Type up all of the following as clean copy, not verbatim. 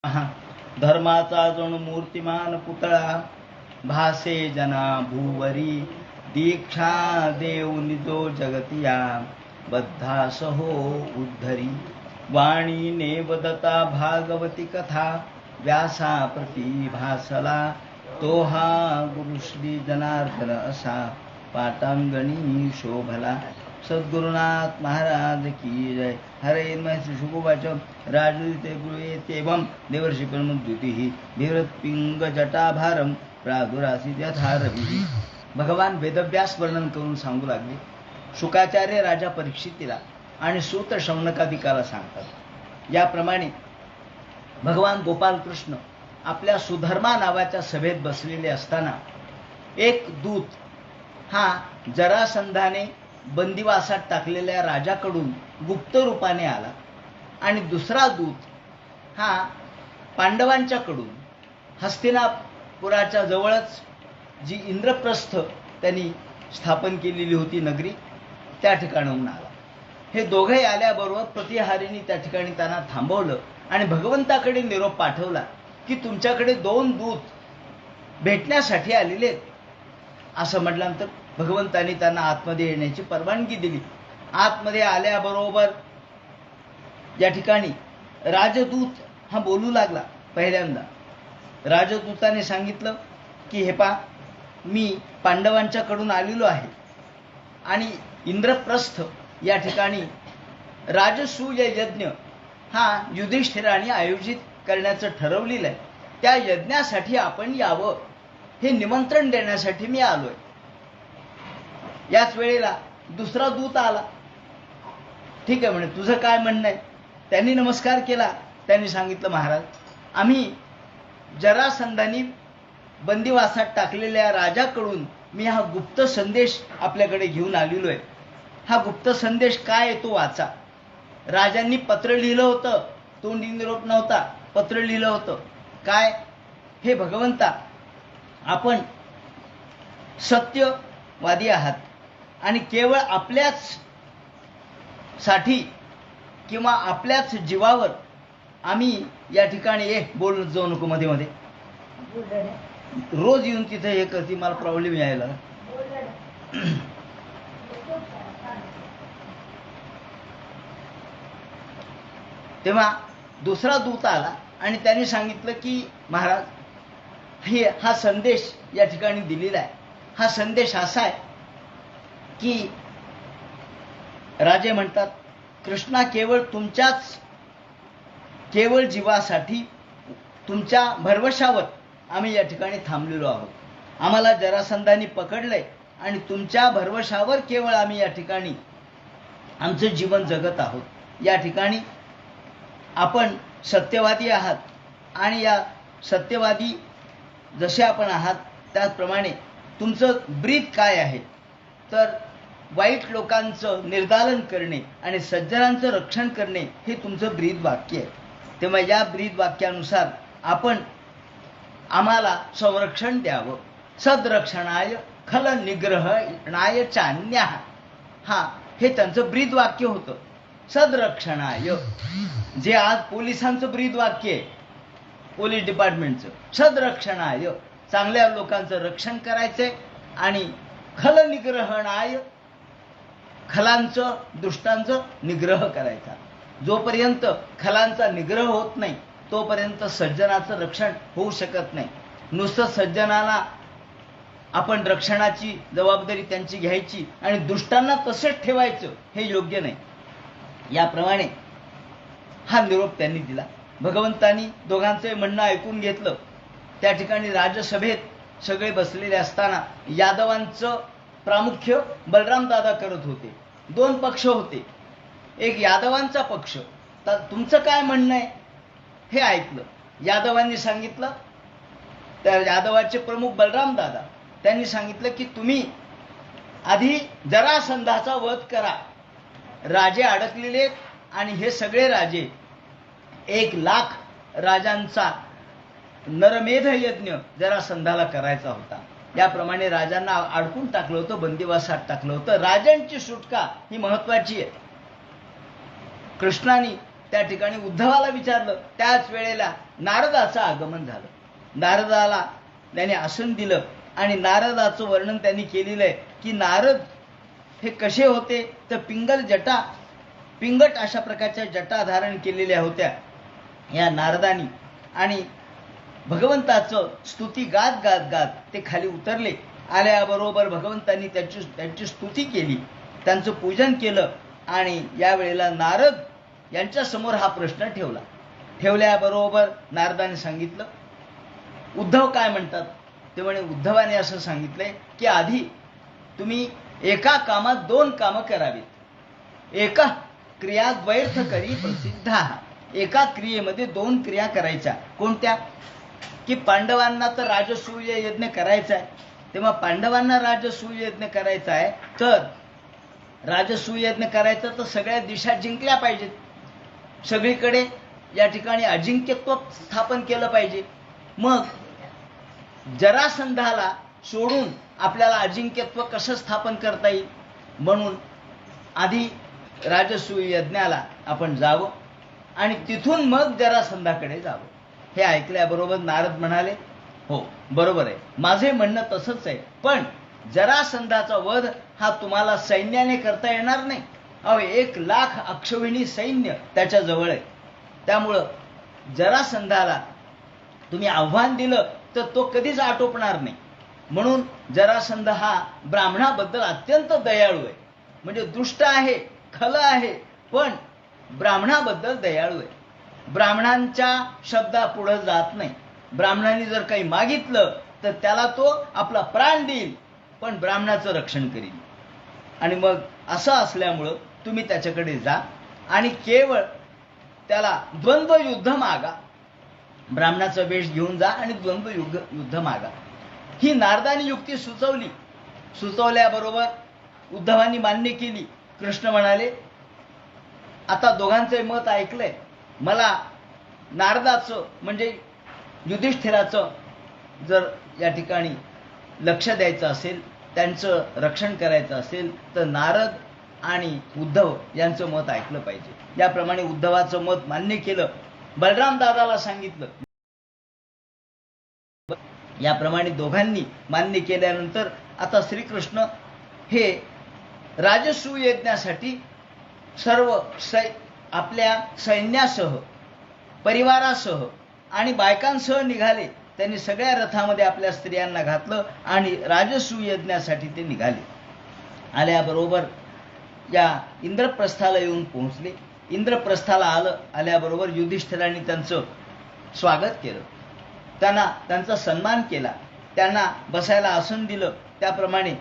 धर्माचा जणू मूर्तिमान पुतळा भासे जना भूवरी दीक्षा देव निजो जगतिया बद्धास हो उद्धरी वाणीने वदता भागवती कथा व्यासा प्रती भासला तो हा गुरु श्री जनार्दन असा पाटांगणी शोभला। सद्गुरुनाथ महाराज की जय। हरे श्री शुभवाच राजुते गुरुएतेवं देवर्षि परमद्युतिः धीरत्पिंग जटाभारम प्रादुरासी यथारवी। भगवान वेदव्यास वर्णन करून सांगू लागले। शुकाचार्य राजा परीक्षितीला आणि सूत शौनकादिकाला सांगतात। याप्रमाणे भगवान गोपाल कृष्ण आपल्या सुधर्मा नावाच्या सभेत बसलेले असताना एक दूत हा जरासंधाने बंदिवासात टाकलेल्या राजाकडून गुप्त रूपाने आला आणि दुसरा दूत हा पांडवांच्याकडून हस्तिनापुराच्या जवळच जी इंद्रप्रस्थ त्यांनी स्थापन केलेली होती नगरी त्या ठिकाणाहून आला। हे दोघे आल्याबरोबर प्रतिहारीने त्या ठिकाणी त्यांना थांबवलं आणि भगवंताकडे निरोप पाठवला की तुमच्याकडे 2 दूत भेटण्यासाठी आलेले आहेत। असं म्हटल्यानंतर भगवंतांनी त्यांना आतमध्ये येण्याची परवानगी दिली। आतमध्ये आल्याबरोबर या ठिकाणी राजदूत हा बोलू लागला। पहिल्यांदा राजदूताने सांगितलं की हे पहा, मी पांडवांच्याकडून आलेलो आहे आणि इंद्रप्रस्थ या ठिकाणी राजसूय यज्ञ हा युधिष्ठिराने आयोजित करण्याचं ठरवलेलं आहे। त्या यज्ञासाठी आपण यावं हे निमंत्रण देण्यासाठी मी आलोय। याच वेळेला दुसरा दूत आला। ठीक आहे म्हणे, तुझं काय म्हणणं आहे? त्यांनी नमस्कार केला। त्यांनी सांगितलं, महाराज, आम्ही जरासंधानी बंदिवासात टाकलेल्या राजाकडून मी हा गुप्त संदेश आपल्याकडे घेऊन आलेलो आहे। हा गुप्त संदेश काय आहे तो वाचा। राजांनी पत्र लिहिलं होतं, तोंडी निरोप नव्हता, पत्र लिहिलं होतं। काय? हे भगवंता, आपण सत्यवादी आहात आणि केवळ आपल्याच साठी किंवा आपल्याच जीवावर आम्ही या ठिकाणी बोल जाऊ नको मध्ये मध्ये, रोज येऊन तिथे हे करते, मला प्रॉब्लेम यायला। तेव्हा दुसरा दूत आला आणि त्यांनी सांगितलं की महाराज, हा संदेश या ठिकाणी दिलेला आहे। हा संदेश असा आहे की राजे म्हणतात, कृष्णा केवळ जीवासाठी तुमच्या भरवशावर आम्ही या ठिकाणी थांबलेलो आहोत। आम्हाला जरासंधाने पकडलंय आणि तुमच्या भरवशावर केवळ आम्ही या ठिकाणी आमचं जीवन जगत आहोत। या ठिकाणी आपण सत्यवादी आहात आणि या सत्यवादी जसे आपण आहात त्याचप्रमाणे तुमचं ब्रीद काय आहे? तर वाईट लोकांचं निर्दालन करणे आणि सज्जनांचं रक्षण करणे हे तुमचं ब्रीद वाक्य आहे। तेव्हा या ब्रीद वाक्यानुसार आपण आम्हाला संरक्षण द्यावं। सदरक्षणाय खल निग्रहणाय चान्या, हे त्यांचं ब्रीद वाक्य होतं। सदरक्षणाय, जे आज पोलिसांचं ब्रीद वाक्य आहे, पोलीस डिपार्टमेंटचं। सदरक्षणाय, चांगल्या लोकांचं रक्षण करायचंय आणि खल निग्रहणाय, खलांचं दुष्टांचं निग्रह करायचा। जोपर्यंत खलांचा निग्रह होत नाही तोपर्यंत सज्जनाचं रक्षण होऊ शकत नाही। नुसतं सज्जनाला आपण रक्षणाची जबाबदारी त्यांची घ्यायची आणि दुष्टांना तसेच ठेवायचं हे योग्य नाही। याप्रमाणे हा निरोप त्यांनी दिला। भगवंतांनी दोघांचे म्हणणं ऐकून घेतलं। त्या ठिकाणी राजसभेत सगळे बसलेले असताना यादवांचं प्रामुख्य बलराम दादा करत होते। 2 पक्ष होते। एक यादवांचा पक्ष, तर तुमचं काय म्हणणं आहे हे ऐकलं। यादवांनी सांगितलं, तर यादवाचे प्रमुख बलराम दादा त्यांनी सांगितलं की तुम्ही आधी जरासंधाचा वध करा। राजे अडकलेले आणि हे सगळे राजे 1,00,000 राजांचा नरमेध यज्ञ जरासंधाला करायचा होता। याप्रमाणे राजांना अडकून टाकलं होतं, बंदिवासात टाकलं होतं। राजांची सुटका ही महत्वाची आहे। कृष्णाने त्या ठिकाणी उद्धवाला विचारलं. त्याच वेळेला नारदाचं आगमन झालं. नारदाला त्याने आसन दिलं आणि नारदाचं वर्णन त्यांनी केलेलं आहे की नारद हे कसे होते तर पिंगट अशा प्रकारच्या जटा धारण केलेल्या होत्या या नारदानी. आणि भगवंताचं स्तुती गात गात गात ते खाली उतरले. आल्याबरोबर भगवंतांनी त्यांची स्तुती केली, त्यांचं पूजन केलं. आणि यावेळेला नारद यांच्या समोर हा प्रश्न ठेवल्याबरोबर नारदाने सांगितलं, उद्धव काय म्हणतात. ते म्हणे, उद्धवाने असं सांगितलंय की आधी तुम्ही एका कामात 2 कामं करावीत. एका क्रिया द्वैर्थ करी प्रसिद्ध. एका क्रियेमध्ये 2 क्रिया करायच्या. कोणत्या? की पांडवांना तर राजसूय यज्ञ करायचा आहे. तेव्हा पांडवांना राजसूय यज्ञ करायचा आहे तर राजसूय यज्ञ करायचा तर सगळ्या दिशा जिंकल्या पाहिजेत. सगळीकडे या ठिकाणी अजिंक्यत्व स्थापन केलं पाहिजे. मग जरासंधाला सोडून आपल्याला अजिंक्यत्व कसं स्थापन करता येईल, म्हणून आधी राजसूय यज्ञाला आपण जावं आणि तिथून मग जरासंधाकडे जावं. हे ऐकल्याबरोबर नारद म्हणाले, हो बरोबर आहे, माझे म्हणणं तसंच आहे. पण जरासंधाचा वध हा तुम्हाला सैन्याने करता येणार नाही. 1,00,000 अक्षौहिणी सैन्य त्याच्या जवळ आहे. त्यामुळं जरासंधाला तुम्ही आव्हान दिलं तर तो कधीच आटोपणार नाही. म्हणून जरासंध हा ब्राह्मणाबद्दल अत्यंत दयाळू आहे. म्हणजे दुष्ट आहे, खल आहे, पण ब्राह्मणाबद्दल दयाळू आहे. ब्राह्मणांच्या शब्दापुढे जात नाही. ब्राह्मणांनी जर काही मागितलं तर त्याला तो आपला प्राण देईल, पण ब्राह्मणाचं रक्षण करील. आणि मग असं असल्यामुळं तुम्ही त्याच्याकडे जा आणि केवळ त्याला द्वंद्व युद्ध मागा. ब्राह्मणाचा वेश घेऊन जा आणि द्वंद्व युद्ध मागा. ही नारदानी युक्ती सुचवल्याबरोबर उद्धवांनी मान्य केली. कृष्ण म्हणाले, आता दोघांचे मत ऐकलंय, मला नारदाचं म्हणजे युधिष्ठिराचं जर या ठिकाणी लक्ष द्यायचं असेल, त्यांचं रक्षण करायचं असेल तर नारद आणि उद्धव यांचं मत ऐकलं पाहिजे. याप्रमाणे उद्धवाचं मत मान्य केलं. बलराम दादाला सांगितलं. याप्रमाणे दोघांनी मान्य केल्यानंतर आता श्रीकृष्ण हे राजसूय यज्ञासाठी सर्व आपल्या सैन्यासह, परिवारासह आणि बायकांसह निघाले. त्यांनी सगळ्या रथामध्ये आपल्या स्त्रियांना घातलं आणि राजसूय यज्ञासाठी ते निघाले. आल्याबरोबर या इंद्रप्रस्थाला येऊन पोहोचले. इंद्रप्रस्थाला आल्याबरोबर युधिष्ठिरांनी त्यांचं स्वागत केलं, त्यांचा सन्मान केला, त्यांना बसायला आसन दिलं. त्याप्रमाणे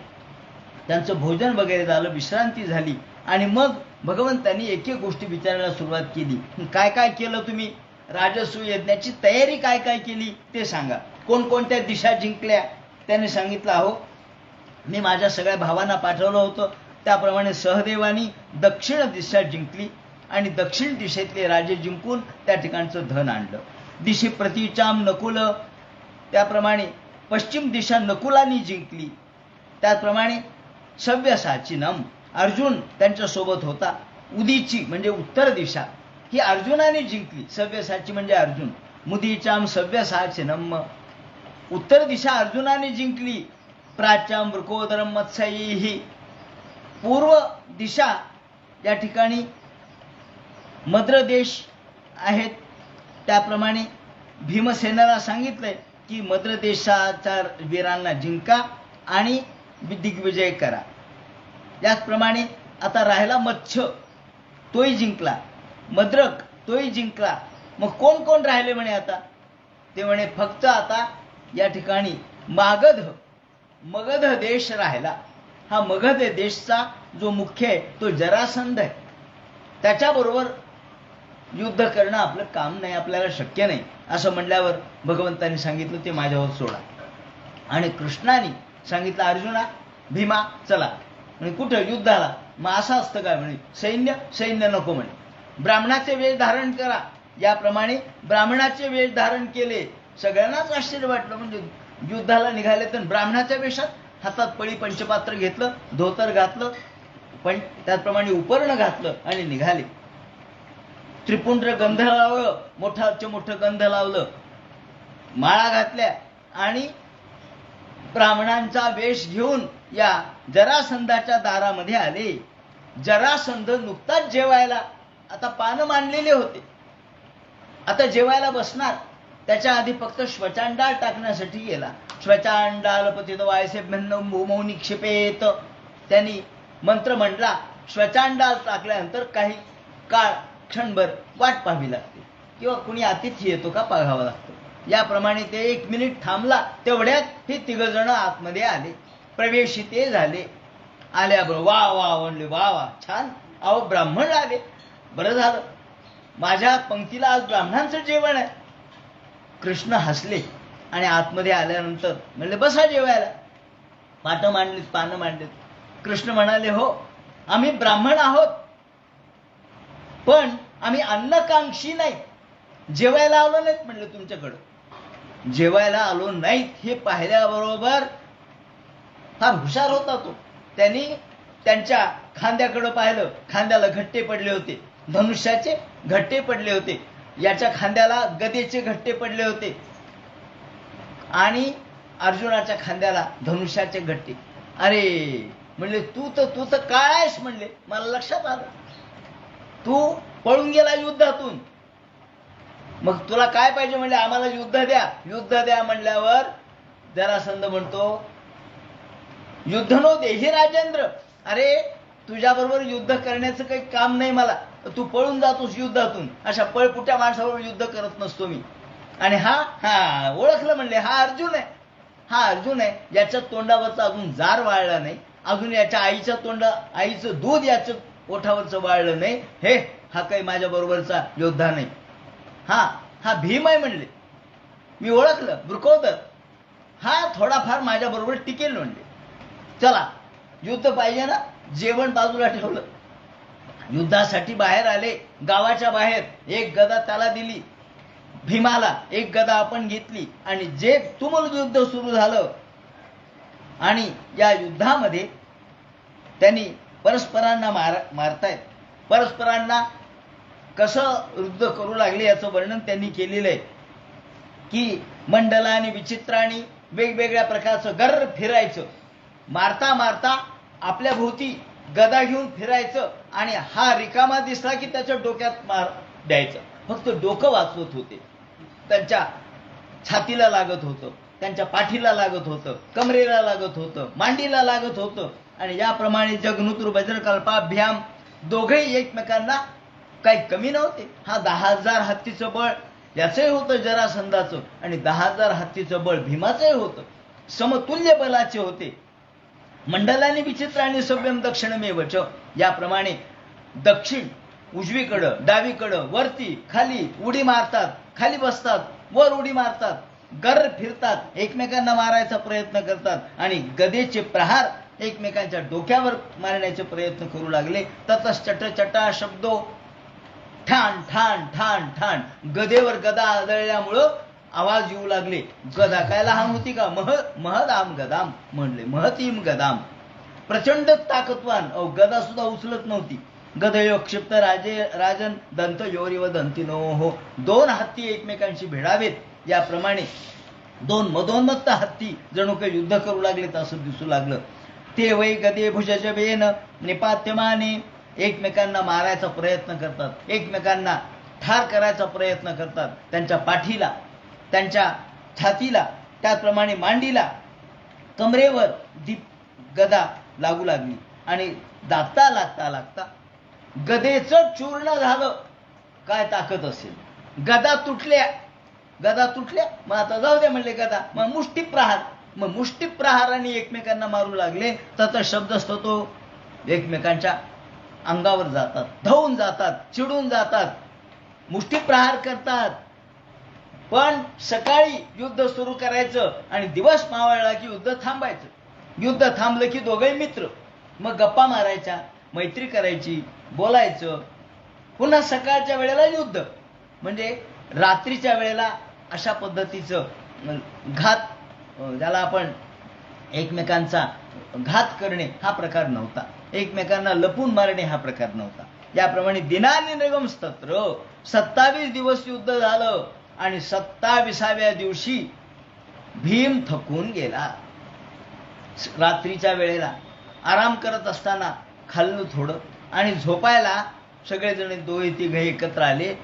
त्यांचं भोजन वगैरे झालं, विश्रांती झाली. आणि मग भगवंतांनी एक एक गोष्टी विचारायला सुरुवात केली. काय काय केलं तुम्ही, राजसूय यज्ञाची तयारी काय काय केली ते सांगा. कोणकोणत्या दिशा जिंकल्या त्याने सांगितलं. अहो, मी माझ्या सगळ्या भावांना पाठवलं होतं, त्याप्रमाणे सहदेवानी दक्षिण दिशा जिंकली आणि दक्षिण दिशेतले राजे जिंकून त्या ठिकाणचं धन आणलं. दिशे प्रतीचाम नकुल, त्याप्रमाणे पश्चिम दिशा नकुलानी जिंकली. त्याचप्रमाणे सव्यसाचिनम, अर्जुन त्यांच्यासोबत होता. उदीची म्हणजे उत्तर दिशा ही अर्जुनाने जिंकली. सव्यसाची म्हणजे अर्जुन. मुदीचाम सव्यसाचिनम, उत्तर दिशा अर्जुनाने जिंकली. प्राच्याम वृकोदरम मत्स्यैहि, पूर्व दिशा या ठिकाणी मद्र देश आहेत. त्याप्रमाणे भीमसेनाला सांगितलंय की मद्र देशाच्या वीरांना जिंका आणि दिग्विजय करा. याचप्रमाणे आता राहिला मत्स्य, तोही जिंकला. मद्रक तोही जिंकला. मग कोण कोण राहिले म्हणे आता. ते म्हणे फक्त आता या ठिकाणी मगध देश राहिला. हा मगध देशचा जो मुख्य आहे तो जरासंध आहे. त्याच्याबरोबर युद्ध करणं आपलं काम नाही, आपल्याला शक्य नाही. असं म्हणल्यावर भगवंतांनी सांगितलं ते माझ्यावर सोडा. आणि कृष्णाने सांगितलं, अर्जुना भीमा चला. म्हणजे कुठं युद्धाला. मग असं असतं काय म्हणे, सैन्य नको म्हणे, ब्राह्मणाचे वेश धारण करा. याप्रमाणे ब्राह्मणाचे वेश धारण केले. सगळ्यांनाच आश्चर्य वाटलं. म्हणजे युद्धाला निघाले तर ब्राह्मणाच्या वेशात, हातात पळी पंचपात्र घेतलं, धोतर घातलं, पण त्याचप्रमाणे उपर्ण घातलं आणि निघाले. त्रिपुंड्र गंध लावलं, मोठं गंध लावलं, माळा घातल्या आणि ब्राह्मणांचा वेश घेऊन या जरासंधाच्या दारामध्ये आले. जरासंध नुकताच जेवायला, आता पानं मांडलेले होते, आता जेवायला बसणार. त्याच्या आधी फक्त श्वचांडाळ टाकण्यासाठी गेला. श्वचांडाल पतित वायसेभ्यन्न भूमौ निक्षेपेत, त्यांनी मंत्र म्हटला. श्वचांडाल टाकल्यानंतर काही काळ क्षणभर वाट पाहावी लागते, किंवा कुणी अतिथी येतो का पाहावं लागतं. याप्रमाणे ते 1 मिनिट थांबला. तेवढ्यात हे 3 जण आतमध्ये आले, प्रवेशिते झाले. आल्याबरोबर वा वा म्हणले, वा वा छान, अहो ब्राह्मण आले, बरं झालं, माझ्या पंक्तीला आज ब्राह्मणांचं जेवण आहे. कृष्ण हसले आणि आतमध्ये आल्यानंतर म्हणले, बसा जेवायला. पानं मांडलीत. कृष्ण म्हणाले, हो आम्ही ब्राह्मण आहोत, पण आम्ही अन्नकांक्षी नाही, जेवायला आलो नाहीत. म्हणले, तुमच्याकडं जेवायला आलो नाहीत हे पाहिल्याबरोबर फार हुशार होता तो. त्यांनी त्यांच्या खांद्याकडे पाहिलं, खांद्याला घट्टे पडले होते, धनुष्याचे घट्टे पडले होते, याच्या खांद्याला गदेचे घट्टे पडले होते, आणि अर्जुनाच्या खांद्याला धनुष्याचे घट्टे. अरे म्हणले, तू तर काय आहेस? म्हणले, मला लक्षात आलं, तू पळून गेला युद्धातून, मग तुला काय पाहिजे? म्हणले, आम्हाला युद्ध द्या. म्हणल्यावर जरासंध म्हणतो, युद्ध नो देही राजेंद्र, अरे तुझ्याबरोबर युद्ध करण्याचं काही काम नाही मला, तू पळून जातोस युद्धातून, अशा पळपुट्या माणसाबरोबर युद्ध करत नसतो मी. आणि हा ओळखलं. म्हणले, हा अर्जुन आहे, याच्या तोंडावरचा अजून जार वाळला नाही, अजून याच्या आईचं दूध याचं ओठावरचं वाळलं नाही, हा काही माझ्या बरोबरचा योद्धा नाही, हा भीम आहे. म्हणले, मी ओळखलं, वृकोदर, हा थोडाफार माझ्या बरोबर टिकेल. म्हणले, चला युद्ध पाहिजे ना. जेवण बाजूला ठेवलं, युद्धासाठी बाहेर आले. गावाच्या बाहेर एक गदा त्याला दिली, भीमाला एक गदा आपण घेतली, आणि जे तुमुल युद्ध सुरू झालं. आणि या युद्धामध्ये त्यांनी परस्परांना मारतायत, परस्परांना कसं युद्ध करू लागले याचं वर्णन त्यांनी केलेलं आहे. की मंडलानी विचित्राणी वेगवेगळ्या प्रकारचं गर्र फिरायचं, मारता मारता आपल्या भोवती गदा घेऊन फिरायचं, आणि हा रिकामा दिसला की त्याच्या डोक्यात मार द्यायचं. फक्त डोकं वाचवत होते, त्यांच्या छातीला लागत होतं, त्यांच्या पाठीला लागत होतं, कमरेला लागत होतं, मांडीला लागत होतं. आणि याप्रमाणे जगनुतुर वज्रकल्पाभ्याम दोघेही एकमेकांना काही कमी नव्हते. हा 10,000 हत्तीचं बळ याचंही होतं जरासंधाचं, आणि 10,000 हत्तीचं बळ भीमाचंही होतं, समतुल्य बलाचे होते. मंडलाने विचित्राने सभ्यम दक्षिणमेवच, याप्रमाणे दक्षिण उजवीकडं, डावीकडं, वरती खाली उडी मारतात, खाली बसतात, वर उडी मारतात, गर्र फिरतात, एकमेकांना मारायचा प्रयत्न करतात, आणि गदेचे प्रहार एकमेकांच्या डोक्यावर मारण्याचे प्रयत्न करू लागले. ततश्चट चटा शब्दो, ठाण ठाण ठाण ठाण, गदेवर गदा आदळल्यामुळं आवाज येऊ लागले. गदा काय लहान होती का? महदाम गदाम म्हणले, महतीम गदाम, प्रचंड ताकदवान. गदा सुद्धा उचलत नव्हती. गदयो क्षिप्त राजन दंत योरिव दंतिनो हो, 2 हत्ती एकमेकांशी भिडावेत, याप्रमाणे 2 मदोन्मत्त हत्ती जणू काही युद्ध करू लागलेत असं दिसू लागलं. ते वै गदे भुजजबेन निपात्यमाने, एकमेकांना मारायचा प्रयत्न करतात, एकमेकांना ठार करायचा प्रयत्न करतात. त्यांच्या पाठीला, त्यांच्या छातीला, त्याचप्रमाणे मांडीला, कमरेवर गदा लागू लागली, आणि दाबता लागता गदेचं चूर्ण झालं. काय ताकद असेल! गदा तुटल्या, मग आता जाऊ दे म्हणले गदा, मग मुष्टिप्रहाराने एकमेकांना मारू लागले. तर शब्द असतो तो एकमेकांच्या अंगावर जातात, धावून जातात, चिडून जातात, मुष्टिप्रहार करतात. पण सकाळी युद्ध सुरू करायचं आणि दिवस मावळला की युद्ध थांबायचं. युद्ध थांबलं की दोघे मित्र, मग गप्पा मारायच्या, मैत्री करायची, बोलायचं. पुन्हा सकाळच्या वेळेला युद्ध, म्हणजे रात्रीच्या वेळेला अशा पद्धतीचं घात, ज्याला आपण एकमेकांचा घात करणे हा प्रकार नव्हता, एकमेकांना लपून मारणे हा प्रकार नव्हता. याप्रमाणे दिनानि निगमस्तत्र 27 दिवस युद्ध झालं आणि 27व्या दिवशी भीम थकून गेला. रात्रीच्या वेळेला आराम करत असताना खाल्लं थोडं आणि झोपायला सगळेजण दोघे तिघे एकत्र आले.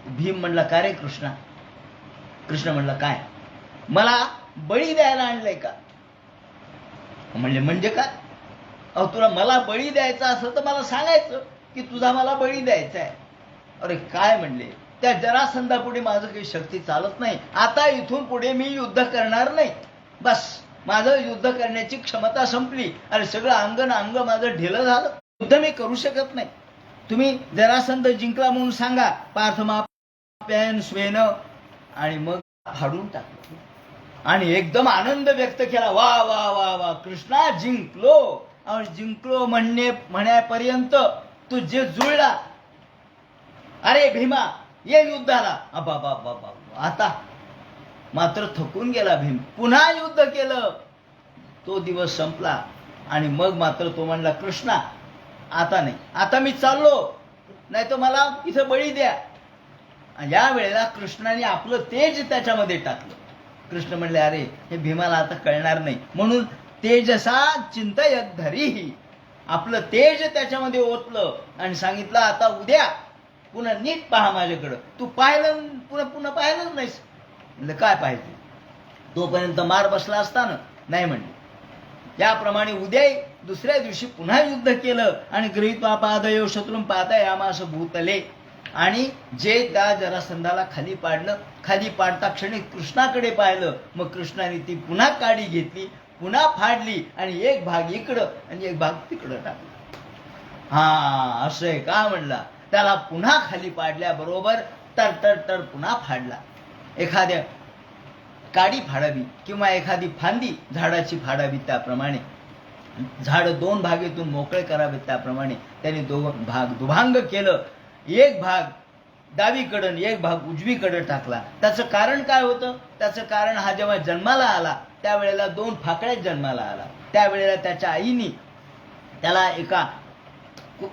भीम म्हणला, का रे कृष्णा? कृष्ण म्हणला, काय? मला बळी द्यायला आणलंय का? म्हणजे काय? अहो, तुला मला बळी द्यायचा असं तर मला सांगायचं की तुझा मला बळी द्यायचा आहे. अरे काय म्हणले, त्या जरासंधापुढे माझं काही शक्ती चालत नाही. आता इथून पुढे मी युद्ध करणार नाही. बस माझं युद्ध करण्याची क्षमता संपली. अरे सगळं अंग माझं ढिलं झालं. युद्ध मी करू शकत नाही. तुम्ही जरासंध जिंकला म्हणून सांगा. पार्थमाप्यायन स्वेन. आणि मग फाडून टाकलं आणि एकदम आनंद व्यक्त केला. वा वा वा वा, कृष्णा जिंकलो. जिंकलो म्हणण्यापर्यंत तू जे जुळला. अरे भीमा ये युद्धाला. बाबा आता मात्र थकून गेला भीम. पुन्हा युद्ध केलं. तो दिवस संपला आणि मग मात्र तो म्हणला, कृष्णा आता नाही, आता मी चाललो, नाही तर मला इथं बळी द्या. या वेळेला कृष्णाने आपलं तेज त्याच्यामध्ये टाकलं. कृष्ण म्हणले, अरे हे भीमाला आता कळणार नाही, म्हणून तेजसा चिंतयत धरीही, आपलं तेज त्याच्यामध्ये ओतलं आणि सांगितलं, आता उद्या पुन्हा नीट पहा माझ्याकडं. तू पाहिलं पुन्हा पाहिलंच नाहीस. म्हणजे काय पाहिजे? तोपर्यंत मार बसला असताना नाही म्हणले. याप्रमाणे उद्या दुसऱ्या दिवशी पुन्हा युद्ध केलं आणि गृहीत्वा पादयो शत्रुं पातयामास भूतले. आणि जे त्या जरासंधाला खाली पाडलं, खाली पाडता क्षणी कृष्णाकडे पाहिलं. मग कृष्णाने ती पुन्हा काडी घेतली, पुन्हा फाडली आणि एक भाग इकडं आणि एक भाग तिकडं टाकला. हा असं आहे का म्हणला. त्याला पुन्हा खाली पाडल्याबरोबर तर पुन्हा फाडला. एखाद्या काडी फाडावी किंवा एखादी फांदी झाडाची फाडावी, त्याप्रमाणे झाड दोन भागेतून मोकळे करावे, त्याप्रमाणे त्याने दोन भाग दुभांग केलं. एक भाग डावीकडं एक भाग उजवीकडे टाकला. त्याचं कारण काय होतं? त्याचं कारण हा जेव्हा जन्माला आला त्यावेळेला दोन फाकड्यात जन्माला आला. त्यावेळेला त्याच्या आईनी त्याला एका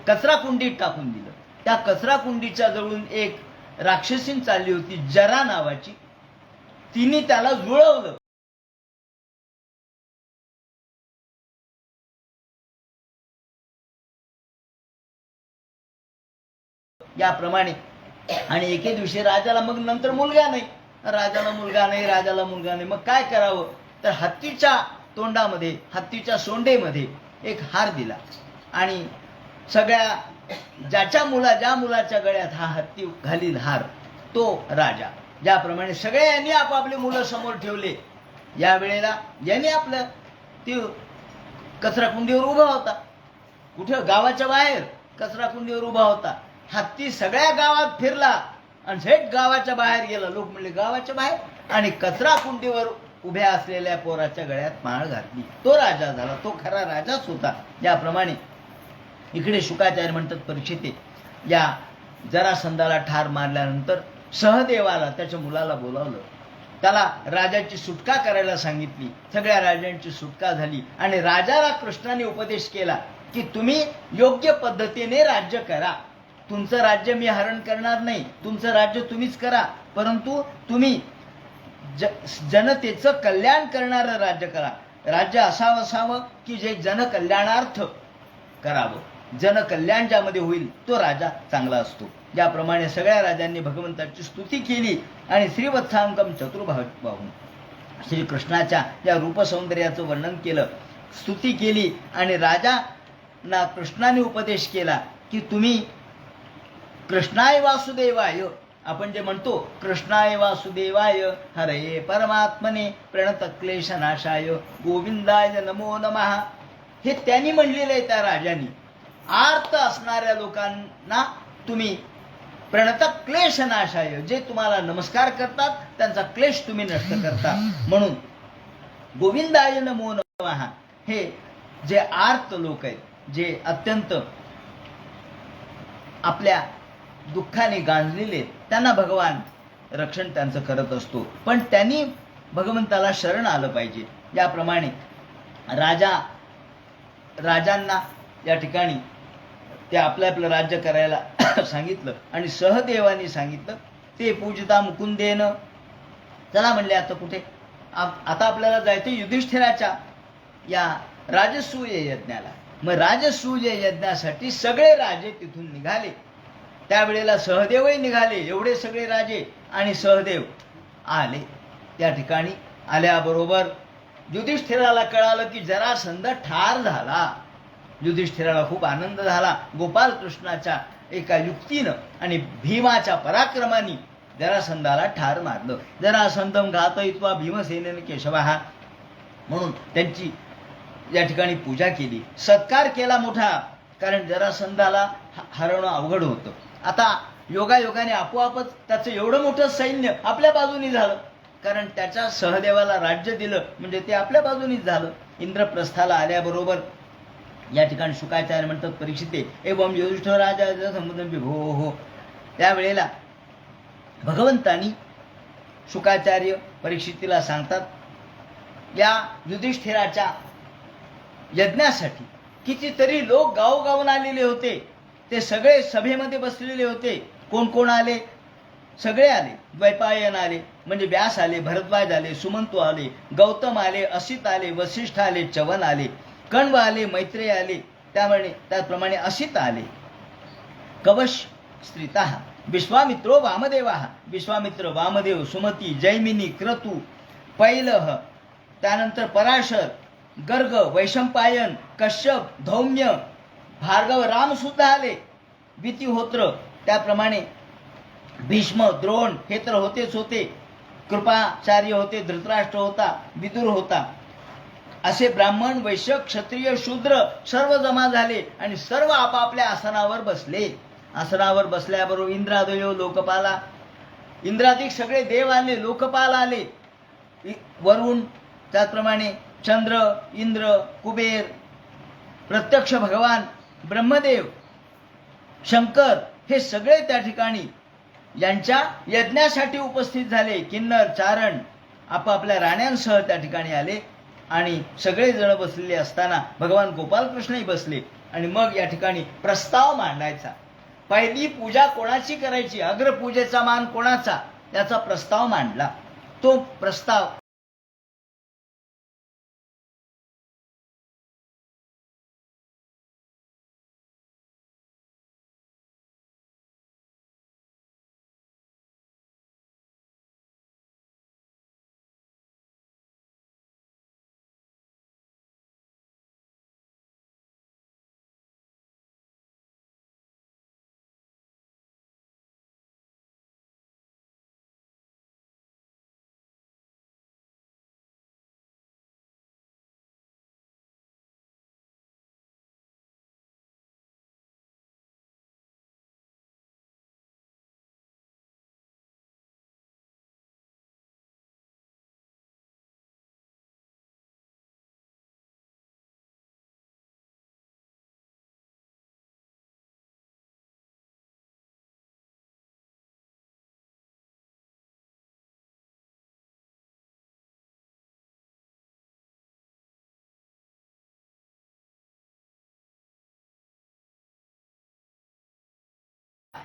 कचरा कुंडीत टाकून दिलं. त्या कचरा कुंडीच्या जवळून एक राक्षसीन चालली होती जरा नावाची. तिने त्याला जुळवलं. याप्रमाणे आणि एके दिवशी राजाला मग नंतर मुलगा नाही. राजाला मुलगा नाही. मग काय करावं? तर हत्तीच्या तोंडामध्ये, हत्तीच्या सोंडेमध्ये एक हार दिला आणि सगळ्या ज्या मुलाच्या गळ्यात हा हत्ती घालील हार, तो राजा. ज्याप्रमाणे सगळ्यांनी आपापले मुलं समोर ठेवले. या वेळेला यांनी आपलं ती कचरा कुंडीवर उभा होता. कुठे? गावाच्या बाहेर कचरा कुंडीवर उभा होता. हत्ती सगळ्या गावात फिरला आणि झेट गावाच्या बाहेर गेला. लोक म्हणले, गावाच्या बाहेर? आणि कचरा कुंडीवर उभ्या असलेल्या पोराच्या गळ्यात माळ घातली. तो राजा झाला. तो खरा राजाच होता. याप्रमाणे इकडे शुकाचार्य म्हणतात, परीक्षिते या जरासंधाला ठार मारल्यानंतर सहदेवाला, त्याच्या मुलाला बोलावलं. त्याला राजाची सुटका करायला सांगितली. सगळ्या राजांची सुटका झाली आणि राजाला कृष्णाने उपदेश केला की तुम्ही योग्य पद्धतीने राज्य करा. तुमचं राज्य मी हरण करणार नाही. तुमचं राज्य तुम्हीच करा, परंतु तुम्ही जनतेचं कल्याण करणारं राज्य करा. राज्य असावं की जे जनकल्याणार्थ करावं. जनकल्याण ज्यामध्ये होईल तो राजा चांगला असतो. ज्याप्रमाणे सगळ्या राजांनी भगवंताची स्तुती केली आणि श्रीवत्सांकम चतुर्बाहून श्रीकृष्णाच्या या रूपसौंदर्याचं वर्णन केलं, स्तुती केली. आणि राजांना कृष्णाने उपदेश केला की तुम्ही कृष्णाय वासुदेवाय, आपण जे म्हणतो कृष्णाय वासुदेवाय हरये परमात्मने प्रणत क्लेशनाशाय गोविंदाय नमो नमः, हे त्यांनी म्हणलेलं आहे. त्या राजांनी आर्त असणाऱ्या लोकांना तुम्ही प्रणत क्लेशनाशाय, जे तुम्हाला नमस्कार करतात त्यांचा क्लेश तुम्ही नष्ट करता, म्हणून गोविंदाय नमो नमः, हे जे आर्त लोक आहेत, जे अत्यंत आपल्या दुःखाने गांजलेले, त्यांना भगवान रक्षण त्यांचं करत असतो. पण त्यांनी भगवंताला शरण आलं पाहिजे. याप्रमाणे राजांना या ठिकाणी ते आपलं आपलं राज्य करायला सांगितलं आणि सहदेवानी सांगितलं ते पूजिता मुकुंदेन. चला म्हणले आता कुठे, आता आपल्याला जायचं युधिष्ठिराच्या या राजसूय यज्ञाला. मग राजसूय यज्ञासाठी सगळे राजे तिथून निघाले. त्यावेळेला सहदेवही निघाले, एवढे सगळे राजे आणि सहदेव आले. त्या ठिकाणी आल्याबरोबर युधिष्ठिराला कळालं की जरासंध ठार झाला. युधिष्ठिराला खूप आनंद झाला. गोपाल कृष्णाच्या एका युक्तीनं आणि भीमाच्या पराक्रमाने जरासंधाला ठार मारलं. जरासंधम घातयित्वा भीमसेनेन केशवः म्हणून त्यांची या ठिकाणी पूजा केली, सत्कार केला मोठा. कारण जरासंधाला हरवणं अवघड होतं. आता योगायोगाने आपोआपच त्याचं एवढं मोठं सैन्य आपल्या बाजूनी झालं. कारण त्याच्या सहदेवाला राज्य दिलं म्हणजे ते आपल्या बाजूनीच झालं. इंद्रप्रस्थाला आल्याबरोबर या ठिकाणी शुकाचार्य म्हणतात परीक्षिते एवं युधिष्ठिराजा समुद्रम विभो हो. त्यावेळेला भगवंतानी शुकाचार्य परीक्षितीला सांगतात, या युधिष्ठिराच्या यज्ञासाठी कितीतरी लोक गावोगावून आलेले होते. ते सगळे सभेमध्ये बसलेले होते. कोण कोण आले? सगळे आले. द्वैपायन आले म्हणजे व्यास आले, भरद्वाज आले, सुमंतू आले, गौतम आले, असित आले, वसिष्ठ आले, चवन आले, कण्व आले, मैत्रेय आले, त्याप्रमाणे असित आले, कवश स्त्रितः, विश्वामित्रो वामदेवाः, विश्वामित्र, वामदेव, सुमती, जैमिनी, क्रतू, पैलह, त्यानंतर पराशर, गर्ग, वैशंपायन, कश्यप, धौम्य, भार्गव, राम सुद्धा आले, वितिहोत्र, त्याप्रमाणे भीष्म, द्रोण हे तर होतेच होते, कृपाचार्य होते, धृतराष्ट्र होता, विदुर होता. असे ब्राह्मण, वैश्य, क्षत्रिय, शूद्र सर्व जमा झाले आणि सर्व आपापल्या आसनावर बसले. आसनावर बसल्याबरोबर इंद्रादयो लोकपाला, इंद्रादिक सगळे देव आले, लोकपाल आले, वरुण, त्याचप्रमाणे चंद्र, इंद्र, कुबेर, प्रत्यक्ष भगवान ब्रह्मदेव, शंकर हे सगळे त्या ठिकाणी यांच्या यज्ञासाठी उपस्थित झाले. किन्नर, चारण आपापल्या राण्यांसह त्या ठिकाणी आले आणि सगळे जण बसलेले असताना भगवान गोपालकृष्णही बसले. आणि मग या ठिकाणी प्रस्ताव मांडायचा. पहिली पूजा कोणाची करायची, अग्रपूजेचा मान कोणाचा, याचा प्रस्ताव मांडला. तो प्रस्ताव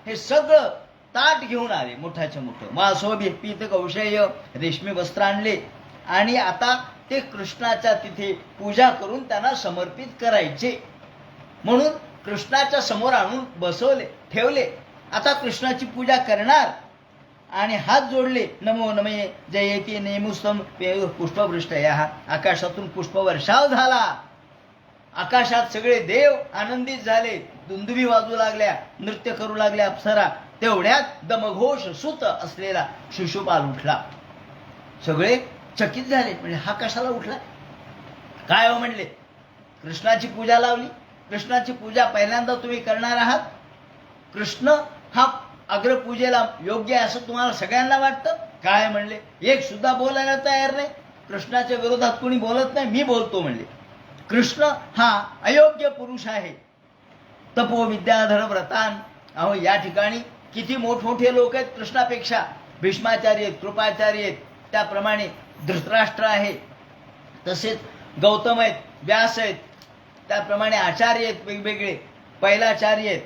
हे सगळं ताट घेऊन आले, मोठ्याच्या मोठं मासोबी पीत कौशेय, रेशमी वस्त्र आणले आणि आता ते कृष्णाच्या तिथे पूजा करून त्यांना समर्पित करायचे. म्हणून कृष्णाच्या समोर आणून बसवले, ठेवले. आता कृष्णाची पूजा करणार आणि हात जोडले. नमो नमे जयेती नेमुस्तम पुष्पवृष्टया. आकाशातून पुष्पवर्षाव झाला. आकाशात सगळे देव आनंदित झाले, दुंदुभी वाजू लागल्या, नृत्य करू लागल्या अप्सरा. तेवढ्यात दमघोष सुत असलेला शिशुपाल उठला. सगळे चकित झाले, म्हणजे हा कशाला उठला, काय हो म्हणले. कृष्णाची पूजा लावली. कृष्णाची पूजा पहिल्यांदा तुम्ही करणार आहात. कृष्ण हा अग्रपूजेला योग्य आहे असं तुम्हाला सगळ्यांना वाटतं काय म्हणले. एक सुद्धा बोलायला तयार नाही. कृष्णाच्या विरोधात कोणी बोलत नाही. मी बोलतो म्हणले. कृष्ण हा अयोग्य पुरुष आहे. तपो विद्याधर व्रतान. अहो या ठिकाणी किती मोठमोठे लोक आहेत कृष्णापेक्षा. भीष्माचार्य आहेत, कृपाचार्य आहेत, त्याप्रमाणे धृतराष्ट्र आहे, तसेच गौतम आहेत, व्यास आहेत, त्याप्रमाणे आचार्य आहेत वेगवेगळे. पैलाचार्य आहेत,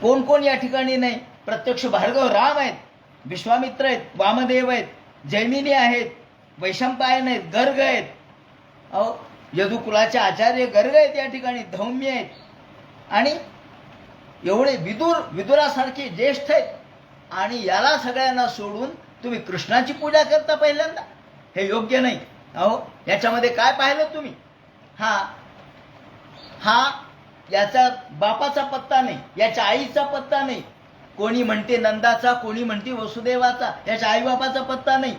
कोण कोण या ठिकाणी नाही, प्रत्यक्ष भार्गव राम आहेत, विश्वामित्र आहेत, वामदेव आहेत, जैमिनी आहेत, वैशंपायन आहेत, गर्ग आहेत, अहो यदुकुलाचे आचार्य गर्ग आहेत या ठिकाणी, धौम्य आहेत, आणि एवढे विदुरासारखे ज्येष्ठ आहेत, आणि याला सगळ्यांना सोडून तुम्ही कृष्णाची पूजा करता पहिल्यांदा? हे योग्य नाही. अहो याच्यामध्ये काय पाहिलं तुम्ही? हा याचा बापाचा पत्ता नाही, याच्या आईचा पत्ता नाही, कोणी म्हणते नंदाचा, कोणी म्हणते वसुदेवाचा, याच्या आईबापाचा पत्ता नाही.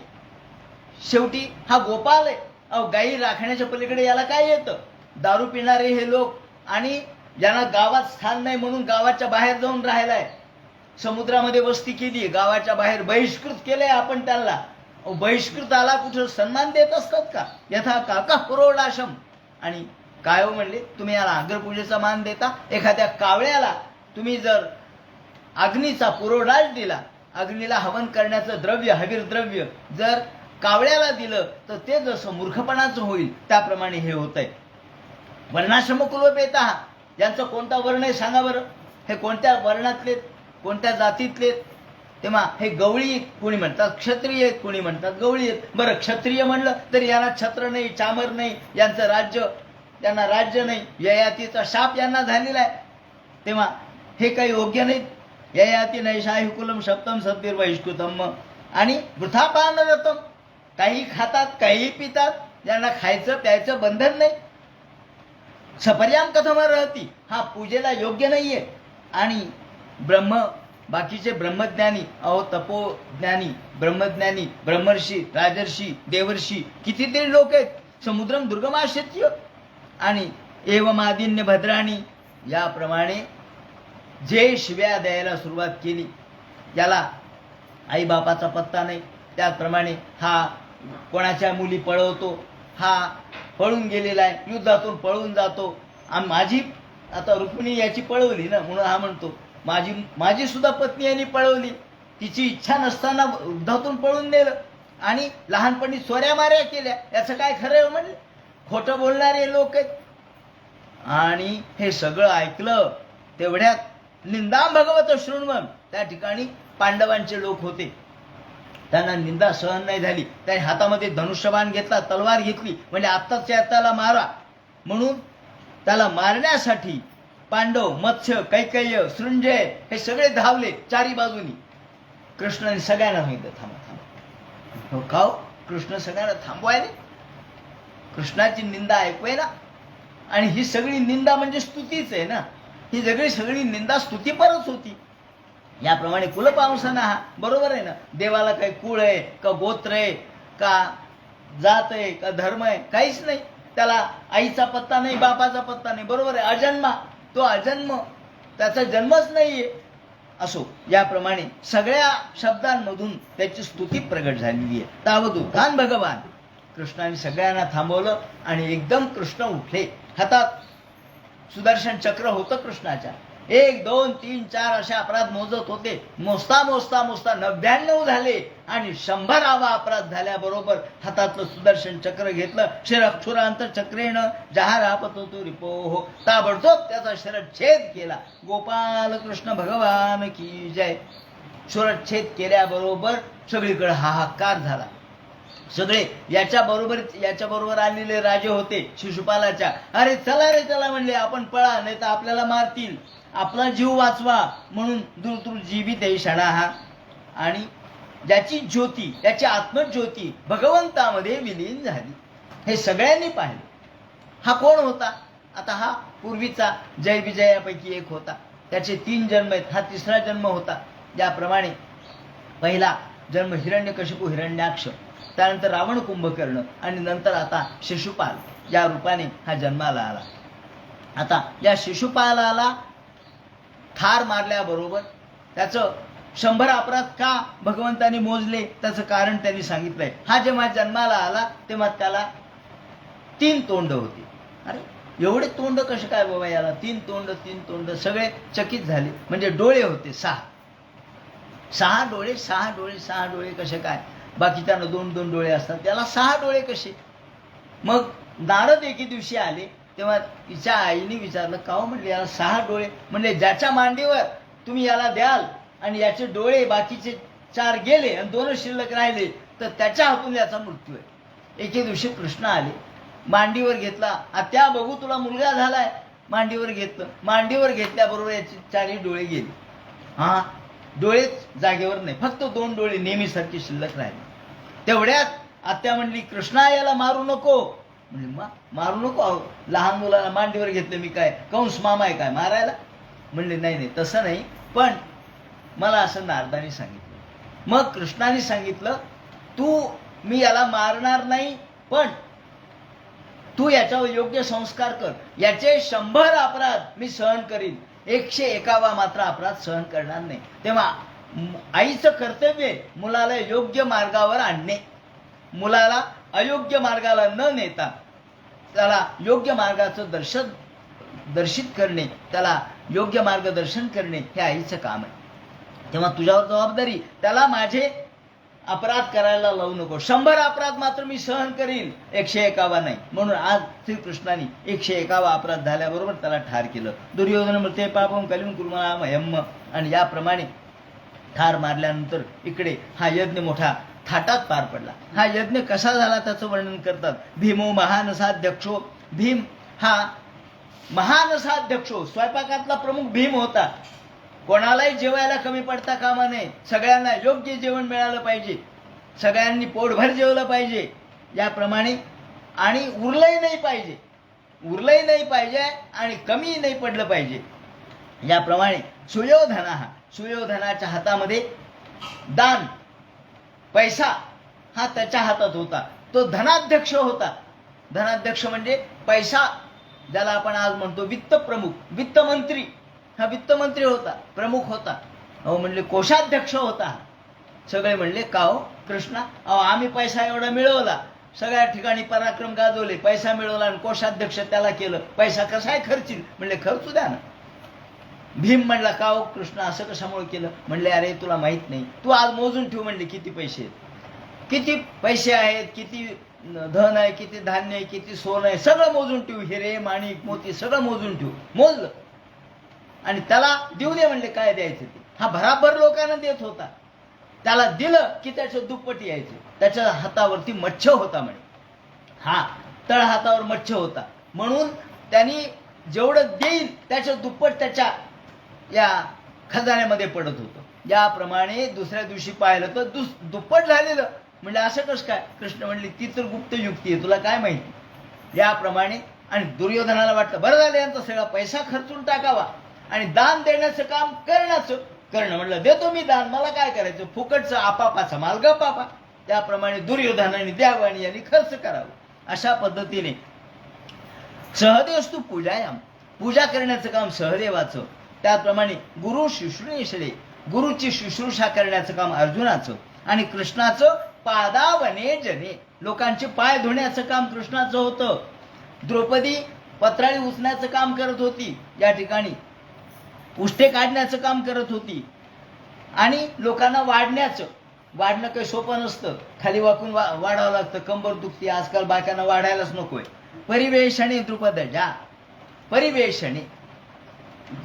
शेवटी हा गोपाल आहे. अहो गाई राखण्याच्या पलीकडे याला काय येतं? दारू पिणारे हे लोक, आणि ज्यांना गावात स्थान नाही म्हणून गावाच्या बाहेर जाऊन राहिलाय, समुद्रामध्ये वस्ती केली, गावाच्या बाहेर बहिष्कृत केलंय आपण त्यांना. बहिष्कृताला कुठं सन्मान देत असतात का? यथा काका पुरोडाशम. आणि काय हो म्हणले, तुम्ही याला अग्रपूजेचा मान देता? एखाद्या कावळ्याला तुम्ही जर अग्नीचा पुरोडाश दिला, अग्नीला हवन करण्याचं द्रव्य, हवीर द्रव्य जर कावळ्याला दिलं तर ते जसं मूर्खपणाचं होईल, त्याप्रमाणे हे होतंय. वर्णाश्रम कुलोपेता, यांचा कोणता वर्ण आहे सांगा बरं? हे कोणत्या वर्णातले, कोणत्या जातीतले? तेव्हा हे गवळी कोणी म्हणतात क्षत्रिय आहेत, कोणी म्हणतात गवळी आहेत. बरं क्षत्रिय म्हणलं तरी यांना छत्र नाही, चामर नाही, यांचं राज्य, त्यांना राज्य नाही, ययातीचा शाप यांना झालेला आहे. तेव्हा हे काही योग्य नाहीत. ययाती नैषाहि कुलम सप्तम सद्भिर बहिष्कृतम. आणि वृथापानरतम, काही खातात, काही पितात, ज्यांना खायचं प्यायचं बंधन नाही. सपर्याम कथम रहती, हा पूजेला योग्य नाहीये. आणि बाकीचे ब्रह्मज्ञानी, अहो तपोज्ञानी, ब्रह्मज्ञानी, ब्रह्मर्षी, राजर्षी, देवर्षी, कितीतरी लोक आहेत. समुद्रम दुर्गमाशत्य आणि एवमादिन्य भद्राणी, याप्रमाणे जे शिव्या द्यायला सुरुवात केली, ज्याला आईबापाचा पत्ता नाही, त्याचप्रमाणे हा कोणाच्या मुली पळवतो, हा पळून गेलेला आहे, युद्धातून पळून जातो. माझी आता रुक्मिणी याची पळवली ना, म्हणून हा म्हणतो माझी सुद्धा पत्नी यांनी पळवली, तिची इच्छा नसताना युद्धातून पळून नेलं, आणि लहानपणी चोऱ्या माऱ्या केल्या, याचं काय खरं म्हणले? खोटं बोलणारे लोक आहेत. आणि हे सगळं ऐकलं तेवढ्यात निंदा भगवत शृण्वन्, त्या ठिकाणी पांडवांचे लोक होते, त्यांना निंदा सहन नाही झाली. त्याने हातामध्ये धनुष्यबाण घेतला, तलवार घेतली, म्हणजे आत्ताच्या त्याला मारा. म्हणून त्याला मारण्यासाठी पांडव, मत्स्य, कैकेय्य, सृंजय हे सगळे धावले चारी बाजूनी. कृष्णाने सगळ्यांना सांगितलं थांबा थांबा. हो का? कृष्ण सगळ्यांना थांबवायले, कृष्णाची निंदा ऐकवाय ना. आणि ही सगळी निंदा म्हणजे स्तुतीच आहे ना, ही सगळी निंदा स्तुतीपरच होती. याप्रमाणे कुलपांसना, हा बरोबर आहे ना. देवाला काही कुळ आहे का, गोत्र आहे का, जात आहे का, धर्म आहे, काहीच नाही. त्याला आईचा पत्ता नाही, बापाचा पत्ता नाही, बरोबर आहे. अजन्मा, तो अजन्म, त्याचा जन्मच नाहीये. असो, याप्रमाणे सगळ्या शब्दांमधून त्याची स्तुती प्रगट झालेली आहे. तावदुतान भगवान, कृष्णाने सगळ्यांना थांबवलं आणि एकदम कृष्ण उठले. हातात सुदर्शन चक्र होतं कृष्णाच्या. 1 2 3 4 असे अपराध मोजत होते. मोजता 99 झाले, आणि 100वा अपराध झाल्याबरोबर हातातलं सुदर्शन चक्र घेतलं. शिरक्षुरांत चक्रेण जहारापतो रिपोह, ताबडतोब त्याचा शिरच्छेद केला. गोपाल कृष्ण भगवान की जय. शिरच्छेद केल्याबरोबर सगळीकडे हाहाकार झाला. सगळे याच्याबरोबर आलेले राजे होते शिशुपालाच्या. अरे चला रे चला म्हणले, आपण पळा, नाही तर आपल्याला मारतील, आपला जीव वाचवा. म्हणून दूर जीवित आहे क्षणा हा. आणि ज्याची ज्योती, त्याची आत्मज्योती भगवंतामध्ये विलीन झाली, हे सगळ्यांनी पाहिलं. हा कोण होता? आता हा पूर्वीचा जय विजयापैकी एक होता. त्याचे 3 जन्म आहेत, हा 3रा जन्म होता. ज्याप्रमाणे पहिला जन्म हिरण्यकशिपू हिरण्याक्ष, त्यानंतर रावण कुंभकर्ण, आणि नंतर आता शिशुपाल या रूपाने हा जन्माला आला. आता या शिशुपालाला ठार मारल्याबरोबर त्याचं 100 अपराध का भगवंतानी मोजले, त्याचं कारण त्यांनी सांगितलंय. हा जेव्हा जन्माला आला तेव्हा त्याला 3 तोंड होती. अरे एवढे तोंड कसे काय बाबा याला? 3 तोंड, सगळे चकित झाले. म्हणजे डोळे होते 6 डोळे कसे काय? बाकीच्यांना 2 डोळे असतात, त्याला 6 डोळे कसे? मग नारद एके दिवशी आले, तेव्हा तिच्या आईने विचारलं, का हो म्हणले याला 6 डोळे? म्हणले ज्याच्या मांडीवर तुम्ही याला द्याल आणि याचे डोळे बाकीचे 4 गेले आणि 2च शिल्लक राहिले तर त्याच्या हातून याचा मृत्यू आहे. एके दिवशी कृष्ण आले, मांडीवर घेतला, आत्या बघू तुला मुलगा झालाय. मांडीवर घेतलं, मांडीवर घेतल्याबरोबर याचे 4ही डोळे गेले. हा, डोळेच जागेवर नाही, फक्त 2 डोळे नेहमीसारखे शिल्लक राहिले. तेवढ्यात आत्या म्हणली, कृष्णा याला मारू नको. म्हणजे मारू नको, लहान मुलाला मांडीवर घेतलं मी काय कंस मामा आहे काय मारायला? म्हणले नाही नाही तसं नाही, पण मला असं नारदाने सांगितलं. मग कृष्णाने सांगितलं, मी याला मारणार नाही, पण तू याच्यावर योग्य संस्कार कर. याचे 100 अपराध मी सहन करीन, 101वा मात्र अपराध सहन करणार नाही. तेव्हा आईचं कर्तव्य आहे मुलाला योग्य मार्गावर आणणे, मुलाला अयोग्य मार्गाला न नेता त्याला योग्य मार्गाचं दर्शित करणे, त्याला योग्य मार्गदर्शन करणे हे आईचं काम आहे. तेव्हा तुझ्यावर जबाबदारी, त्याला माझे अपराध करायला लावू नको. 100 अपराध मात्र मी सहन करीन, 101वा नाही. म्हणून आज श्रीकृष्णाने 101वा अपराध झाल्याबरोबर त्याला ठार केलं. दुर्योधन मृते पापम कलिम कुर्मयम, आणि याप्रमाणे ठार मारल्यानंतर इकडे हा यज्ञ मोठा थाटात पार पडला. हा यज्ञ कसा झाला त्याचं वर्णन करतात. भीमो महानसाध्यक्षो, भीम हा महानसाध्यक्षो, स्वयंपाकातला प्रमुख भीम होता. कोणालाही जेवायला कमी पडता कामा नये, सगळ्यांना योग्य जेवण मिळालं पाहिजे, सगळ्यांनी पोटभर जेवलं पाहिजे याप्रमाणे, आणि उरलंही नाही पाहिजे आणि कमी नाही पडलं पाहिजे याप्रमाणे. सुयोधनाच्या हातामध्ये दान, पैसा हा त्याच्या हातात होता. तो धनाध्यक्ष होता. धनाध्यक्ष म्हणजे पैसा, ज्याला आपण आज म्हणतो वित्त प्रमुख, वित्तमंत्री. हा वित्तमंत्री होता, प्रमुख होता. अहो म्हणले कोषाध्यक्ष होता. सगळे म्हणले, का हो कृष्णा, आम्ही पैसा एवढा मिळवला, सगळ्या ठिकाणी पराक्रम गाजवले, पैसा मिळवला आणि कोषाध्यक्ष त्याला केलं, पैसा कसाय खर्चील? म्हणले खर्चू द्या ना. भीम म्हणला, का हो कृष्ण असं कशामुळे केलं? म्हणले अरे तुला माहित नाही, तू आज मोजून ठेव. म्हणले किती पैसे आहेत, किती पैसे आहेत, किती धन आहे, किती धान्य आहे, किती सोनं आहे, सगळं मोजून ठेव. हिरे माणिक मोती सगळं मोजून ठेव. मोजलं आणि त्याला देऊ दे. म्हणले काय द्यायचं ते? हा भराभर लोकांना देत होता. त्याला दिलं की त्याचं दुप्पट यायचं. त्याच्या हातावरती मच्छ होता म्हणे, हा तळ हातावर मच्छ होता, म्हणून त्यांनी जेवढं देईल त्याचं दुप्पट त्याच्या या खजान्यामध्ये पडत होतं. याप्रमाणे दुसऱ्या दिवशी पाहिलं तर दुप्पट झालेलं. म्हणजे असं कसं काय? कृष्ण म्हणले ती तर गुप्त युक्ती आहे, तुला काय माहिती. याप्रमाणे आणि दुर्योधनाला वाटतं बरं झालं यांचा सगळा पैसा खर्चून टाकावा आणि दान देण्याचं काम करणं. म्हणलं देतो मी दान, मला काय करायचं, फुकटचं आपापाचा माल गपापा. त्याप्रमाणे दुर्योधनाने द्यावं आणि यांनी खर्च करावं. अशा पद्धतीने सहदेवस्तु पूजायाम, पूजा करण्याचं काम सहदेवाचं. त्याप्रमाणे गुरु शुश्रूषणे, गुरुची शुश्रूषा करण्याचं काम अर्जुनाचं. आणि कृष्णाचं पादावने जने, लोकांचे पाय धुण्याचं काम कृष्णाचं होतं. द्रौपदी पत्राळी उचण्याचं काम करत होती, या ठिकाणी उष्टे काढण्याचं काम करत होती. आणि लोकांना वाढणं काही सोपं नसतं, खाली वाकून वाढावं लागतं, कंबर दुखती. आजकाल बायकांना वाढायलाच नकोय. परिवेषणे द्रुपद जा, परिवेषणे,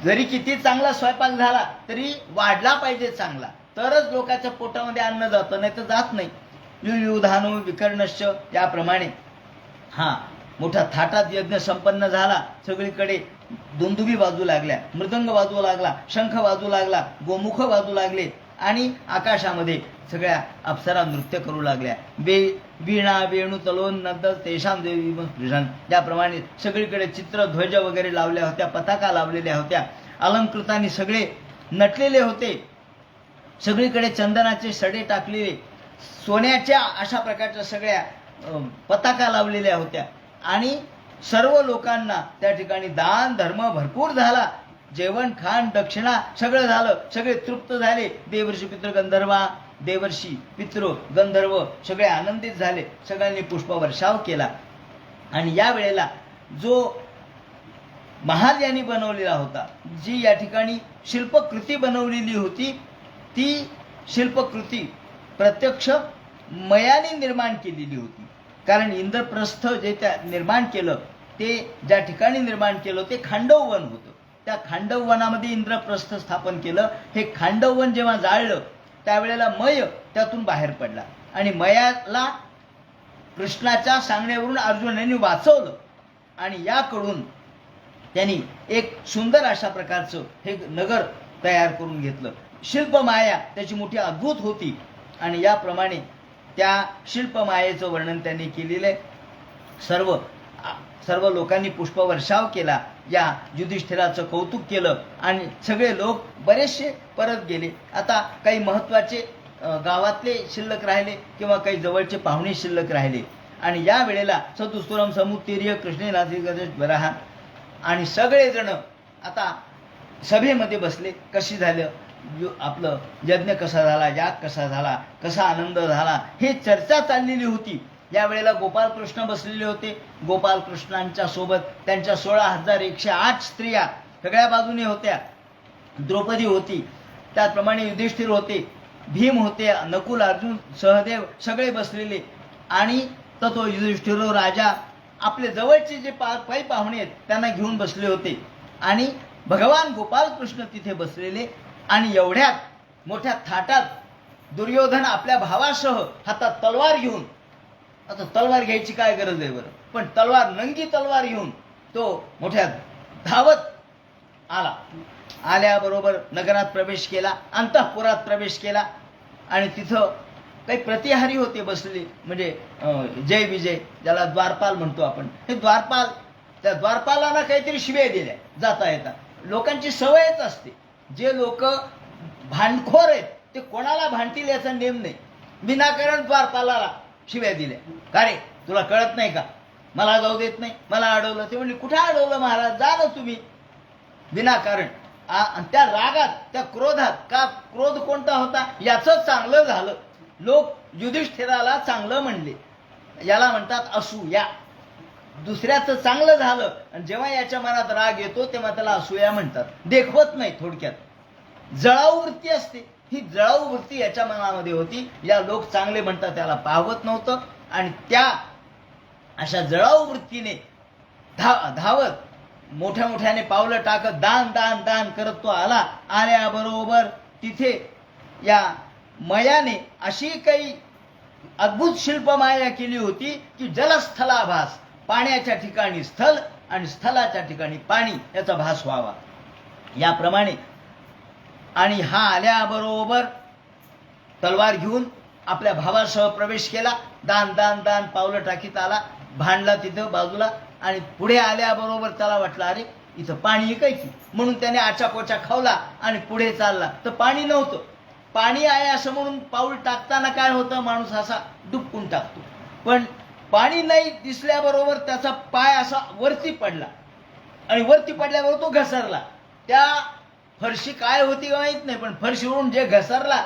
जरी किती चांगला स्वयंपाक झाला तरी वाढला पाहिजे चांगला, तरच लोकांच्या पोटामध्ये अन्न जातं, नाही तर जात नाही. युयुधानु विकर्णश्च, त्याप्रमाणे हा मोठा थाटात यज्ञ संपन्न झाला. सगळीकडे दुंदुभी वाजू लागल्या, मृदंग वाजू लागला, शंख वाजू लागला, गोमुख वाजू लागले आणि आकाशामध्ये सगळ्या अप्सरा नृत्य करू लागल्या. वीणा वेणू तलोन्नद तेषां देवी स्पृशन, त्याप्रमाणे सगळीकडे चित्र ध्वज वगैरे लावल्या होत्या, पताका लावलेल्या होत्या, अलंकृतांनी सगळे नटलेले होते. सगळीकडे चंदनाचे सडे टाकलेले, सोन्याच्या अशा प्रकारच्या सगळ्या पताका लावलेल्या होत्या. आणि सर्व लोकांना त्या ठिकाणी दान धर्म भरपूर झाला. जेवण खाण दक्षिणा सगळं झालं, सगळे तृप्त झाले. देवर्षी पितृ गंधर्वा, देवर्षी पितृ गंधर्व सगळे आनंदित झाले. सगळ्यांनी पुष्पवर्षाव केला. आणि या वेळेला जो महाल यांनी बनवलेला होता, जी या ठिकाणी शिल्पकृती बनवलेली होती, ती शिल्पकृती प्रत्यक्ष मयाने निर्माण केलेली होती. कारण इंद्रप्रस्थ जे त्या निर्माण केलं ते ज्या ठिकाणी निर्माण केलं ते खांडव वन होतं. त्या खांडव वनामध्ये इंद्रप्रस्थ स्थापन केलं. हे खांडव वन जेव्हा जाळलं त्यावेळेला मय त्यातून बाहेर पडला आणि मयाला कृष्णाच्या सांगण्यावरून अर्जुनाने वाचवलं आणि याकडून त्यांनी एक सुंदर अशा प्रकारचं हे नगर तयार करून घेतलं. शिल्पमाया त्याची मोठी अद्भुत होती आणि याप्रमाणे त्या शिल्पमायेचं वर्णन त्यांनी केलेलं आहे. सर्व लोकांनी पुष्पवर्षाव केला, या युधिष्ठिराचं कौतुक केलं आणि सगळे लोक बरेचसे परत गेले. आता काही महत्त्वाचे गावातले शिल्लक राहिले किंवा काही जवळचे पाहुणे शिल्लक राहिले आणि या वेळेला चतुस्तुरम समुत्तीर्य कृष्णे नाथिगदेश बराहा आणि सगळेजण आता सभेमध्ये बसले. कशी झालं आपलं यज्ञ कसा झाला, याग कसा झाला, कसा आनंद झाला, हे चर्चा चाललेली होती. यावेळेला गोपालकृष्ण बसलेले होते. गोपालकृष्णांच्या सोबत त्यांच्या 16,108 स्त्रिया सगळ्या बाजूने होत्या. द्रौपदी होती, त्याचप्रमाणे युधिष्ठिर होते, भीम होते, नकुल, अर्जुन, सहदेव सगळे बसलेले आणि तो युधिष्ठिर राजा आपले जवळचे जे काही पाहुणे आहेत त्यांना घेऊन बसले होते आणि भगवान गोपालकृष्ण तिथे बसलेले आणि एवढ्यात मोठ्या थाटात दुर्योधन आपल्या भावासह हातात तलवार घेऊन, आता तलवार घ्यायची काय गरज आहे बरं, पण तलवार, नंगी तलवार घेऊन तो मोठ्या धावत आला. आल्याबरोबर नगरात प्रवेश केला, अंतःपुरात प्रवेश केला आणि तिथं काही प्रतिहारी होते बसले, म्हणजे जय विजय ज्याला द्वारपाल म्हणतो आपण. हे द्वारपाल, त्या द्वारपालांना काहीतरी शिव्या दिल्या जाता येतात. लोकांची सवयच असते, जे लोक भांडखोर आहेत ते कोणाला भांडतील याचा नेम नाही. विनाकारण द्वारपालाला शिव्या दिल्या. का रे, तुला कळत नाही का, मला जाऊ देत नाही, मला अडवलं. ते म्हणले कुठे अडवलं महाराज, जा ना तुम्ही. विनाकारण त्या रागात, त्या क्रोधात, का क्रोध कोणता होता, याचं चांगलं झालं. लोक युधिष्ठिराला चांगलं म्हणले, याला म्हणतात असूया. दुसऱ्याचं चांगलं झालं आणि जेव्हा याच्या मनात राग येतो तेव्हा त्याला असूया म्हणतात. देखवत नाही, थोडक्यात जळाऊ वृत्ती असते. ही जळाऊ वृत्ती याच्या मनामध्ये होती. या लोक चांगले म्हणतात त्याला पाहवत नव्हतं आणि त्या अशा जळाऊ वृत्तीने धावत मोठ्या मोठ्याने पावलं टाकत दान दान दान करत तो आला. आल्याबरोबर तिथे या मयाने अशी काही अद्भुत शिल्पमाया केली होती की जलस्थलाभास, पाण्याच्या ठिकाणी स्थल आणि स्थलाच्या ठिकाणी पाणी याचा भास व्हावा याप्रमाणे. आणि हा आल्याबरोबर तलवार घेऊन आपल्या भावासह प्रवेश केला. दान दान दान पावलं टाकीत आला, भांडला तिथं बाजूला आणि पुढे आल्याबरोबर त्याला वाटलं अरे इथं पाणी ऐकायची, म्हणून त्याने आचापोचा खावला आणि पुढे चालला तर पाणी नव्हतं. पाणी आहे असं म्हणून पाऊल टाकताना काय होतं, माणूस असा डुबकून टाकतो. पण पाणी नाही दिसल्याबरोबर त्याचा पाय असा वरती पडला आणि वरती पडल्याबरोबर तो घसरला. त्या फरशी काय होती माहीत नाही, पण फरशीवरून जे घसरला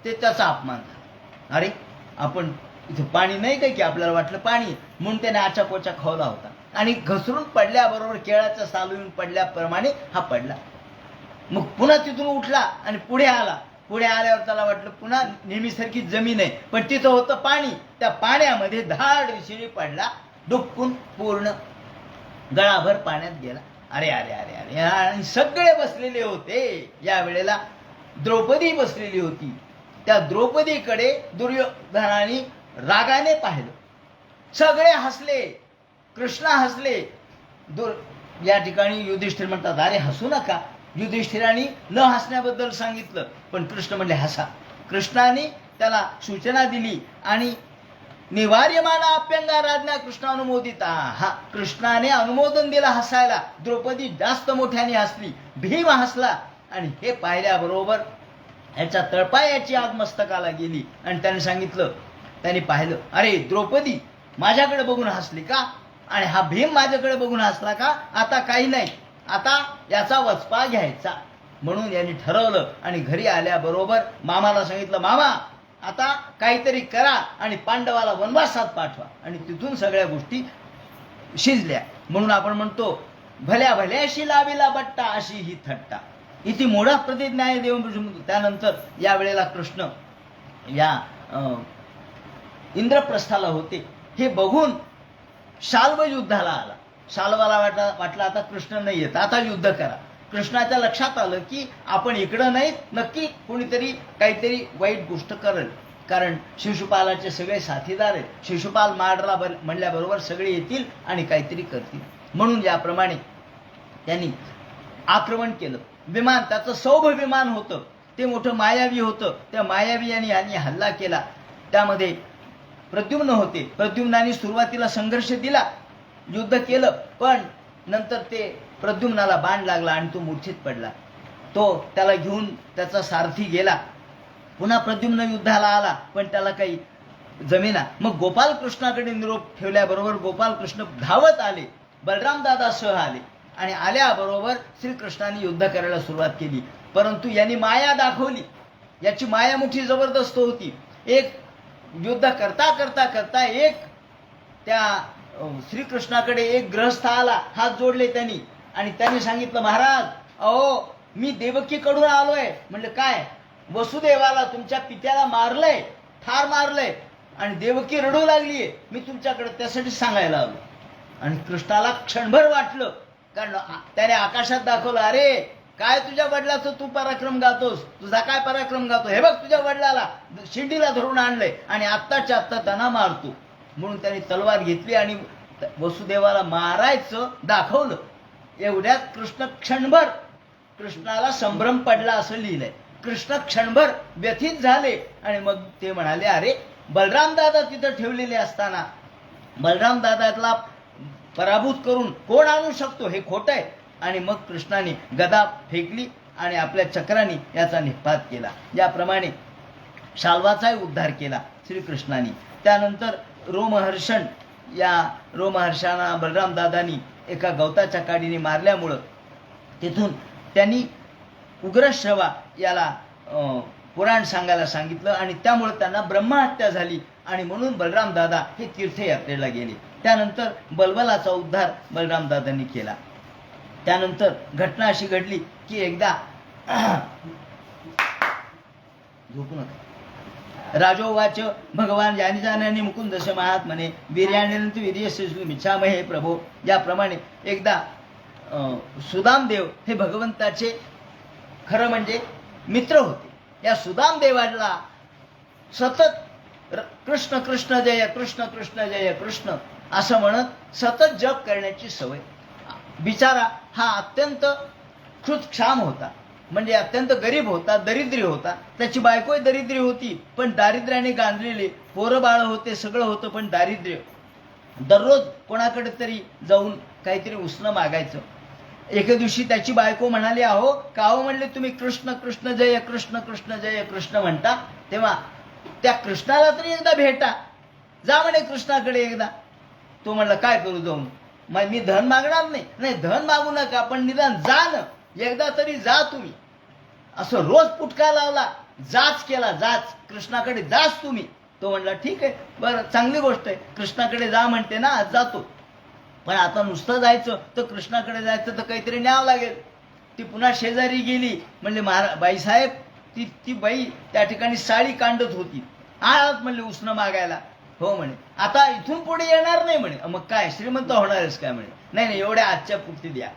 ते त्याचा अपमान झाला. अरे आपण इथं पाणी नाही काय की आपल्याला वाटलं पाणी, म्हणून त्याने आचापोचा खावला होता आणि घसरून पडल्याबरोबर केळाच्या सालून पडल्याप्रमाणे हा पडला. मग पुन्हा तिथून उठला आणि पुढे आला. पुढे आल्यावर त्याला वाटलं पुन्हा नेहमीसारखी जमीन आहे, पण तिथं होतं पाणी. त्या पाण्यामध्ये धाड विशिरी पडला, डुबकून पूर्ण गळाभर पाण्यात गेला. अरे अरे अरे अरे, आणि सगळे बसलेले होते. या वेळेला द्रौपदी बसलेली होती. त्या द्रौपदीकडे दुर्योधनाने रागाने पाहिलं. सगळे हसले, कृष्ण हसले. या ठिकाणी युधिष्ठिर म्हणतात अरे हसू नका. युधिष्ठिराने न हसण्याबद्दल सांगितलं, पण कृष्ण म्हणले हसा. कृष्णाने त्याला सूचना दिली आणि निवार्यमान अप्यंगा राजा कृष्णानुमोदिता, हा कृष्णाने अनुमोदन दिलं हसायला. द्रौपदी जास्त मोठ्याने हसली, भीम हसला आणि हे पाहिल्याबरोबर याच्या तळपायाची आग मस्तकाला गेली आणि त्याने सांगितलं, त्याने पाहिलं अरे द्रौपदी माझ्याकडे बघून हसली का आणि हा भीम माझ्याकडे बघून हसला का, आता काही नाही, आता याचा वचपा घ्यायचा. म्हणून यांनी ठरवलं आणि घरी आल्याबरोबर मामाला सांगितलं, मामा आता काहीतरी करा आणि पांडवाला वनवासात पाठवा. आणि तिथून सगळ्या गोष्टी शिजल्या. म्हणून आपण म्हणतो भल्या भल्याशी लाविला बट्टा अशी ही थट्टा, इथे मोठा प्रतिज्ञा देऊन. त्यानंतर या वेळेला कृष्ण या इंद्रप्रस्थाला होते. हे बघून शाल्व युद्धाला आला. शाल्वाला वाटलं आता कृष्ण नाही येत, आता युद्ध करा. कृष्णाच्या लक्षात आलं की आपण इकडं नाही, नक्की कोणीतरी काहीतरी वाईट गोष्ट करेल, कारण शिशुपालाचे सगळे साथीदार आहेत. शिशुपाल मारला म्हणल्याबरोबर सगळे येतील आणि काहीतरी करतील. म्हणून याप्रमाणे त्यांनी आक्रमण केलं. विमान, त्याचं सौभ विमान होतं, ते मोठं मायावी होतं. त्या मायावी यांनी हल्ला केला. त्यामध्ये प्रद्युम्न होते. प्रद्युम्नाने सुरुवातीला संघर्ष दिला, युद्ध केलं, पण नंतर ते प्रद्युम्नाला बाण लागला आणि तो मूर्छित पडला. त्याला घेऊन त्याचा सारथी गेला. पुन्हा प्रद्युम्न युद्धाला आला, पण त्याला काही जमेना. मग गोपालकृष्णाकडे निरोप ठेवल्याबरोबर गोपालकृष्ण धावत आले, बलराम दादा सह आले आणि आल्याबरोबर श्रीकृष्णाने युद्ध करायला सुरुवात केली. परंतु यांनी माया दाखवली. याची माया मोठी जबरदस्त होती. एक युद्ध करता करता करता एक त्या श्रीकृष्णाकडे एक ग्रहस्थ आला, हात जोडले त्यांनी, आणि त्यांनी सांगितलं, महाराज अहो मी देवकीकडून आलोय. म्हणलं काय? वसुदेवाला तुमच्या पित्याला मारलंय, ठार मारलंय, आणि देवकी रडू लागलीये, मी तुमच्याकडे त्यासाठी सांगायला आलो. आणि कृष्णाला क्षणभर वाटलं, कारण त्याने आकाशात दाखवलं, अरे काय तुझ्या वडिलाचं तू पराक्रम गातोस, तुझा काय पराक्रम गातो, हे बघ तुझ्या वडिलाला शिंडीला धरून आणलंय आणि आत्ताच्या आत्ता त्यांना मारतो. म्हणून त्यांनी तलवार घेतली आणि वसुदेवाला मारायचं दाखवलं. एवढ्यात कृष्ण क्षणभर, कृष्णाला संभ्रम पडला असं लिहिलंय. कृष्ण क्षणभर व्यथित झाले आणि मग ते म्हणाले, अरे बलराम दादा तिथं ठेवलेले असताना बलराम दादाला पराभूत करून कोण आणू शकतो, हे खोटं आहे. आणि मग कृष्णाने गदा फेकली आणि आपल्या चक्राने याचा निपात केला. याप्रमाणे शाल्वाचाही उद्धार केला श्रीकृष्णाने. त्यानंतर रोमहर्षण, या रोमहर्षांना बलराम दादांनी एका गवताच्या काडीने मारल्यामुळं तिथून त्यांनी उग्रश्रवा याला पुराण सांगायला सांगितलं आणि त्यामुळे त्यांना ब्रह्महत्या झाली आणि म्हणून बलराम दादा हे तीर्थयात्रेला गेले. त्यानंतर बलबलाचा उद्धार बलराम दादांनी केला. त्यानंतर घटना अशी घडली की एकदा झोपू नका. राजोवाच भगवान यानी जाण्याने मुकुंदस्य महात्मने वीर्याणेनंत वीर्यस्य मिच्छामहे प्रभो. याप्रमाणे एकदा सुदामदेव हे भगवंताचे खरं म्हणजे मित्र होते. या सुदामदेवाला सतत कृष्ण कृष्ण जय कृष्ण कृष्ण जय कृष्ण असं म्हणत सतत जप करण्याची सवय. बिचारा हा अत्यंत क्षुत्क्षाम होता, म्हणजे अत्यंत गरीब होता, दरिद्री होता. त्याची बायकोही दरिद्री होती, पण दारिद्र्याने गांजलेले पोरं बाळ होते, सगळं होतं, पण दारिद्र्य. दररोज कोणाकडे तरी जाऊन काहीतरी उसणं मागायचं. एके दिवशी त्याची बायको म्हणाली, अहो काहो म्हणले तुम्ही कृष्ण कृष्ण जय कृष्ण कृष्ण जय कृष्ण म्हणता, तेव्हा त्या कृष्णाला तरी एकदा भेटा, जा म्हणे कृष्णाकडे एकदा. तो म्हणला काय करू जाऊन, मी धन मागणार नाही. नाही धन मागू नका, पण निदान जा ना, एकदा तरी जा तुम्ही. असं रोज पुटका लावला, जाच केला, जाच कृष्णाकडे जाच तुम्ही. तो म्हणला ठीक आहे, बरं चांगली गोष्ट आहे, कृष्णाकडे जा म्हणते ना, आज जातो. पण आता नुसतं जायचं तर कृष्णाकडे जायचं तर काहीतरी न्यावं लागेल. ती पुन्हा शेजारी गेली, म्हणले बाईसाहेब ती बाई त्या ठिकाणी साडी कांडत होती, आळात म्हणले उसणं मागायला. हो म्हणे, आता इथून पुढे येणार नाही म्हणे. मग काय श्रीमंत होणारच काय म्हणे. नाही नाही, एवढ्या आजच्या पुरती द्या.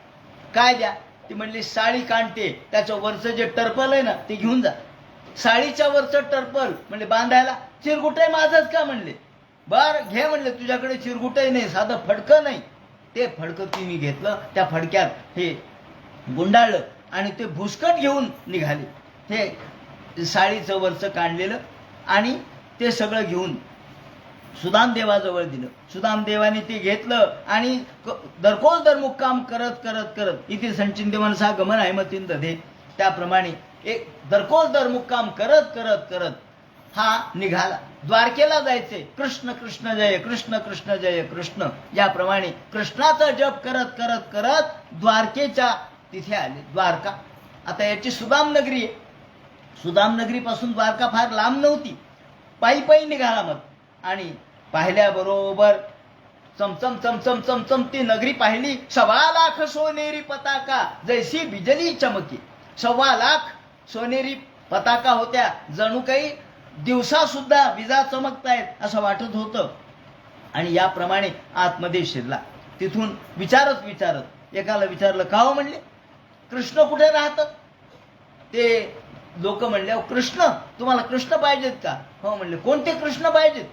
काय द्या? ती म्हणली साडी कांडते, त्याच्या वरचं जे टर्पल आहे ना ते घेऊन जा. साडीच्या वरचं टर्पल म्हणले बांधायला, चिरगुटही माझंच का म्हणले. बर घे म्हणले, तुझ्याकडे चिरगुटही नाही, साधं फडकं नाही. ते फडकं ती मी घेतलं, त्या फडक्यात हे गुंडाळलं आणि ते भुसकट घेऊन निघाले. हे साडीचं वरचं काढलेलं आणि ते सगळं घेऊन सुदामदेवाजवळ दिलं. सुदामदेवाने ते घेतलं आणि दरकोज दर मुक्काम करत करत करत इथे संचिंते मनसा गमन ऐमतीन दधे, त्याप्रमाणे एक दरकोज दर मुक्काम करत करत करत हा निघाला. द्वारकेला जायचे. कृष्ण कृष्ण जय कृष्ण कृष्ण जय कृष्ण, याप्रमाणे कृष्णाचा जप करत करत करत द्वारकेच्या तिथे आले. द्वारका आता याची सुदाम नगरी आहे. सुदाम नगरीपासून द्वारका फार लांब नव्हती. पायी पायी निघाला मग आणि पाहिल्याबरोबर चमचम चमचम चमचम ती नगरी पाहिली. 1.25 लाख सोनेरी पताका जैसी बिजली चमकी. 1.25 लाख सोनेरी पताका होत्या, जणू काही दिवसा सुद्धा विजा चमकतायत असं वाटत होतं. आणि याप्रमाणे आतमध्ये शिरला. तिथून विचारत विचारत एकाला विचारलं, का हो म्हणले, कृष्ण कुठे राहतात? ते लोक म्हणले, अहो कृष्ण, तुम्हाला कृष्ण पाहिजेत का? हो म्हणले, कोणते कृष्ण पाहिजेत?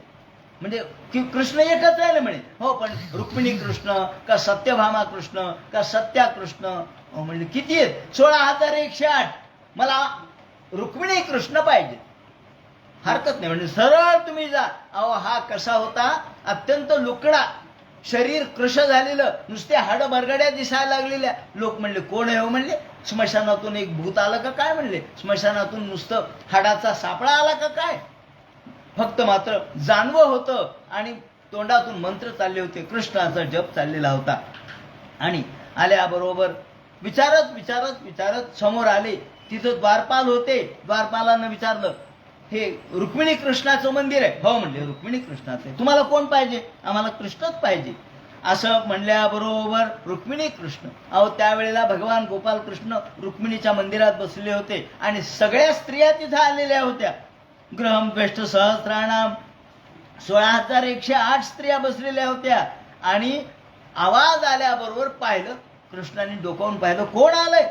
म्हणजे की कृष्ण एकच आहे ना म्हणे. हो, पण रुक्मिणी कृष्ण का सत्यभामा कृष्ण का सत्या कृष्ण? हो म्हणले, किती आहेत? 16,108. मला रुक्मिणी कृष्ण पाहिजे. हरकत नाही म्हणजे सरळ तुम्ही जा. अहो हा कसा होता, अत्यंत लुकडा, शरीर कृश झालेलं, नुसते हाड बरगड्या दिसायला लागलेल्या. लोक म्हणले, कोण आहे हो म्हणले? स्मशानातून एक भूत आलं का काय म्हणले? स्मशानातून नुसतं हाडाचा सापळा आला का काय? फक्त मात्र जानवं होतं आणि तोंडातून मंत्र चालले होते, कृष्णाचा जप चाललेला होता. आणि आल्याबरोबर विचारत विचारत विचारत समोर आले. तिथं द्वारपाल होते. द्वारपालानं विचारलं, हे रुक्मिणी कृष्णाचं मंदिर आहे? हो म्हणले, रुक्मिणी कृष्णाचं आहे. तुम्हाला कोण पाहिजे? आम्हाला कृष्णच पाहिजे. असं म्हणल्याबरोबर रुक्मिणी कृष्ण, अहो त्यावेळेला भगवान गोपाल कृष्ण रुक्मिणीच्या मंदिरात बसले होते आणि सगळ्या स्त्रिया तिथं आलेल्या होत्या. ग्रहम द्वेष्ट सहस्राणाम, 16,108 स्त्रिया बसलेल्या होत्या. आणि आवाज आल्याबरोबर पाहिलं, कृष्णाने डोकावून पाहिलं, कोण आलंय?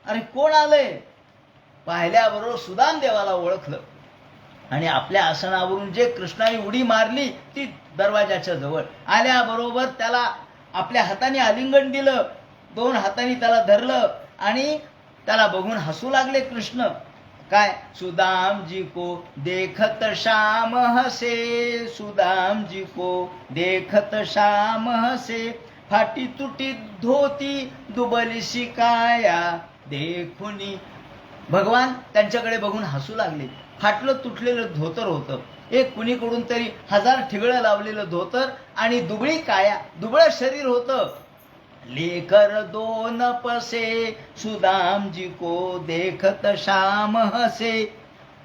अरे कोण आलंय? पाहिल्याबरोबर सुदाम देवाला ओळखलं आणि आपल्या आसनावरून जे कृष्णाने उडी मारली ती दरवाजाच्या जवळ आल्याबरोबर त्याला आपल्या हाताने आलिंगन दिलं, 2 हातांनी त्याला धरलं आणि त्याला बघून हसू लागले कृष्ण. काय? सुदाम जी को देखत श्याम हसे, सुदाम जी को देखत श्याम हसे, फाटी तुटी धोती दुबली शिकाया देखुनी. भगवान त्यांच्याकडे बघून हसू लागले. फाटलं तुटलेलं धोतर होतं, एक कुणीकडून तरी 1000 ठिगळं लावलेलं धोतर आणि दुबळी काया, दुबळं शरीर होतं. लेकर 2 पसे, सुदाम जी को देखत श्याम हसे.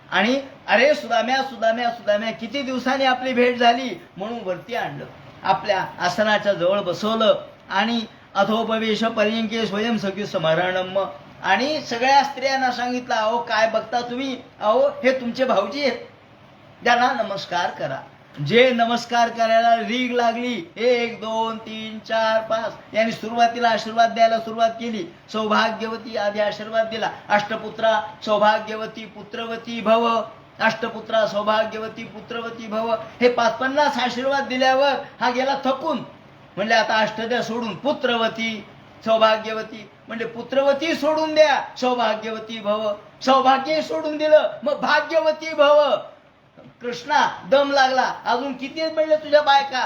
आणि अरे सुदाम्या सुदाम्या सुदाम्या, किती दिवसांनी आपली भेट झाली म्हणून वरती आणलं, आपल्या आसनाच्या जवळ बसवलं आणि अथोपवेश पर्यंके स्वयं सखी स्मरणम. आणि सगळ्या स्त्रियांना सांगितलं, अहो काय बघता तुम्ही, अहो हे तुमचे भाऊजी आहेत, त्यांना नमस्कार करा. जे नमस्कार करायला रीग लागली, 1 2 3 4 5 यांनी सुरुवातीला आशीर्वाद द्यायला सुरुवात केली. सौभाग्यवती आधी आशीर्वाद दिला, अष्टपुत्रा सौभाग्यवती पुत्रवती भव, अष्टपुत्रा सौभाग्यवती पुत्रवती भव. हे 50 आशीर्वाद दिल्यावर हा गेला थकून. म्हणले आता अष्टद्या सोडून पुत्रवती सौभाग्यवती, म्हणजे पुत्रवती सोडून द्या, सौभाग्यवती भव. सौभाग्य सोडून दिलं, मग भाग्यवती भव. कृष्णा दम लागला, अजून किती म्हणले तुझ्या बायका?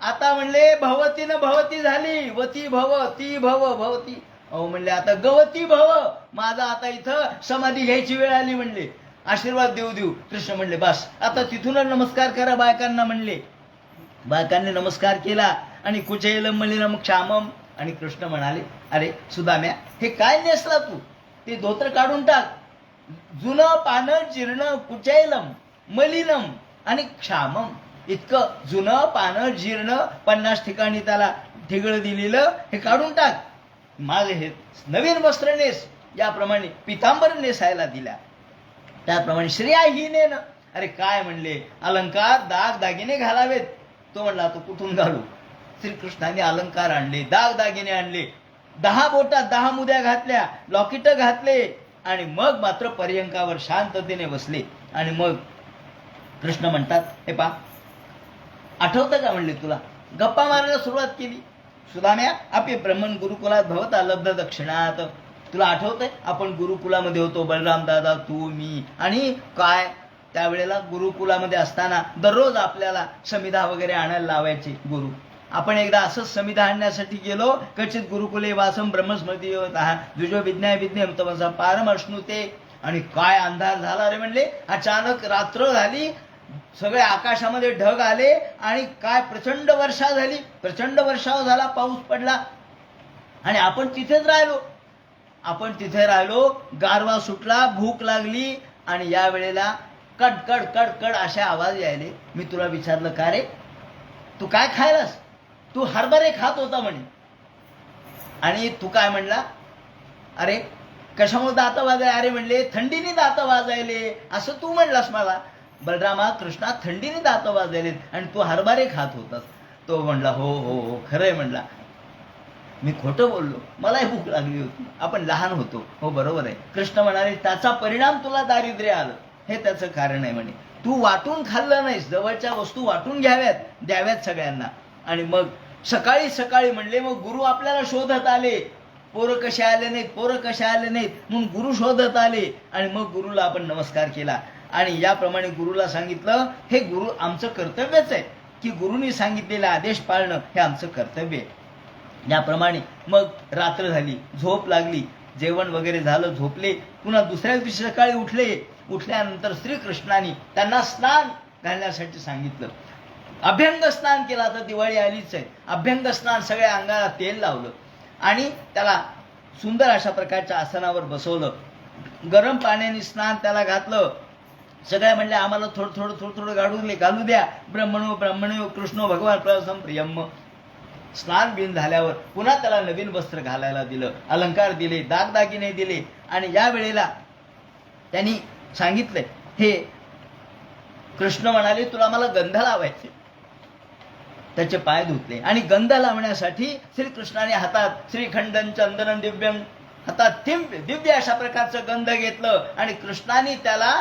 आता म्हणले भवतीनं भवती झाली, वती भव ती भव भवती. अहो म्हणले आता गवती भव, माझा आता इथं समाधी घ्यायची वेळ आली म्हणले, आशीर्वाद देऊ देऊ. कृष्ण म्हणले बस आता तिथूनच नमस्कार करा बायकांना म्हणले. बायकांनी नमस्कार केला आणि कुचैलम मलिनम क्षामम. आणि कृष्ण म्हणाले, अरे सुदाम्या हे काय नेसला तू? ते धोतर काढून टाक. जुनं पानं जीर्ण कुचैलम मलिनम आणि क्षामम, इतकं जुनं पानं जीर्ण 50 ठिकाणी त्याला ठिगळं दिलेलं हे काढून टाक. माझे हे नवीन वस्त्र नेस. याप्रमाणे पितांबर नेसायला दिल्या, त्याप्रमाणे श्रेयाहीनेन. अरे काय म्हणले, अलंकार दाग दागिने घालावेत. तो म्हणला तो कुठून घालू? श्रीकृष्णाने अलंकार आणले, दाग दागिने आणले, 10 बोटात 10 मुद्या घातल्या, लॉकेट घातले आणि मग मात्र पर्यंकावर शांततेने बसले. आणि मग कृष्ण म्हणतात, हे पा आठवतं का म्हणले तुला? गप्पा मारायला सुरुवात केली. सुदाम्या आपे ब्रह्मन गुरुकुलात भवता लब्ध दक्षिणात. तुला आठवतंय आपण गुरुकुलामध्ये होतो, बलराम दादा तू मी. आणि काय त्यावेळेला गुरुकुलामध्ये असताना दररोज आपल्याला समिधा वगैरे आणायला लावायचे गुरु. आपण एकदा असंच समिधा आणण्यासाठी गेलो. कचित गुरुकुले वासम ब्रह्मस्मृती द्विजो विज्ञाय विज्ञम तमसा पारमश्नुते. आणि काय अंधार झाला रे म्हणले, अचानक रात्र झाली, सगळे आकाशामध्ये ढग आले आणि काय प्रचंड वर्षा झाली, प्रचंड वर्षाव झाला, पाऊस पडला आणि आपण तिथेच राहिलो. आपण तिथे राहिलो, गारवा सुटला, भूक लागली आणि या वेळेला कडकड कडकड अशा आवाज यायले. मी तुला विचारलं, का रे तू काय खायलास? तू हरभरे खात होता म्हणे. आणि तू काय म्हणला? अरे कशामुळे दात वाजाय? अरे म्हणले थंडीने दात वाजायले असं तू म्हणलास मला. बलरामा कृष्णा थंडीने दात वाजायले आणि तू हरभरे खात होतास. तो म्हणला हो हो हो खरंय म्हणला. मी खोटं बोललो, मलाही भूक लागली होती, आपण लहान होतो. हो बरोबर आहे. कृष्ण म्हणाले त्याचा परिणाम तुला दारिद्र्य आलं, हे त्याचं कारण आहे म्हणे. तू वाटून खाल्लं नाहीस, जवळच्या वस्तू वाटून घ्याव्यात, द्याव्यात सगळ्यांना. आणि मग सकाळी सकाळी म्हणले, मग गुरु आपल्याला शोधत आले, पोरं कसे आले नाहीत, पोरं कसे आले नाहीत म्हणून गुरु शोधत आले. आणि मग गुरुला आपण नमस्कार केला. आणि याप्रमाणे गुरुला सांगितलं, हे गुरु आमचं कर्तव्यच आहे की गुरुनी सांगितलेले आदेश पाळणं हे आमचं कर्तव्य आहे. याप्रमाणे मग रात्र झाली, झोप लागली, जेवण वगैरे झालं, झोपले. पुन्हा दुसऱ्या दिवशी सकाळी उठले. उठल्यानंतर श्रीकृष्णाने त्यांना स्नान घालण्यासाठी सांगितलं. अभ्यंग स्नान केला. तर दिवाळी आलीच आहे. अभ्यंग स्नान, सगळ्या अंगाला तेल लावलं आणि त्याला सुंदर अशा प्रकारच्या आसनावर बसवलं. गरम पाण्याने स्नान त्याला घातलं. सगळ्या म्हणले आम्हाला थोडं थोडं थोडं थोडं घालू द्या. ब्रह्मणो ब्रह्मणो कृष्णो भगवान प्रसम प्रियम. स्नान बिन झाल्यावर पुन्हा त्याला नवीन वस्त्र घालायला दिलं, अलंकार दिले, दागदागिने दिले. आणि या वेळेला त्यांनी सांगितलंय, हे कृष्ण म्हणाले तुला मला गंध लावायचे. त्याचे पाय धुतले आणि गंध लावण्यासाठी श्रीकृष्णाने हातात श्रीखंडन चंदन दिव्यम, हातात दिव्य अशा प्रकारचं गंध घेतलं. आणि कृष्णाने त्याला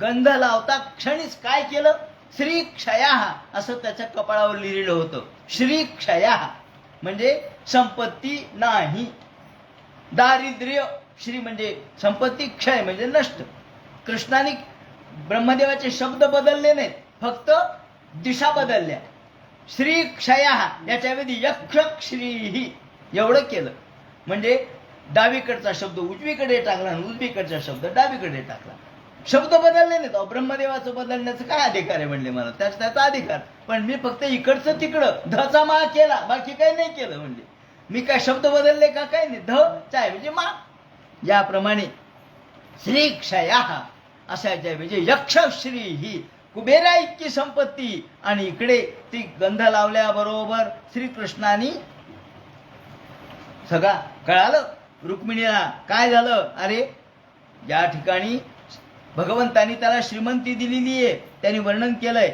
गंध लावता क्षणीच काय केलं, श्री क्षया असं त्याच्या कपाळावर लिहिलेलं होतं. श्री क्षया म्हणजे संपत्ती नाही, दारिद्र्य. श्री म्हणजे संपत्ती, क्षय म्हणजे नष्ट. कृष्णाने ब्रह्मदेवाचे शब्द बदलले नाहीत, फक्त दिशा बदलल्या. श्री क्षया याच्याऐवजी यक्ष श्रीही एवढं केलं. म्हणजे डावीकडचा शब्द उजवीकडे टाकला आणि उजवीकडचा शब्द डावीकडे टाकला. शब्द बदलले नाहीत. ब्रह्मदेवाचं बदलण्याचं काय अधिकार आहे म्हणले मला, त्याचा अधिकार. पण मी फक्त इकडचं तिकडं धचा मा केला, बाकी काही नाही केलं. म्हणजे मी काय शब्द बदलले का, काही नाही. ध चाय म्हणजे मा. याप्रमाणे श्री क्षया असायच्या म्हणजे यक्षश्री ही कुबेरा इतकी संपत्ती. आणि इकडे ती गंध लावल्याबरोबर श्रीकृष्णाने सगळं कळालं रुक्मिणीला. काय झालं, अरे या ठिकाणी भगवंतानी त्याला श्रीमंती दिलेली आहे. त्यांनी वर्णन केलंय,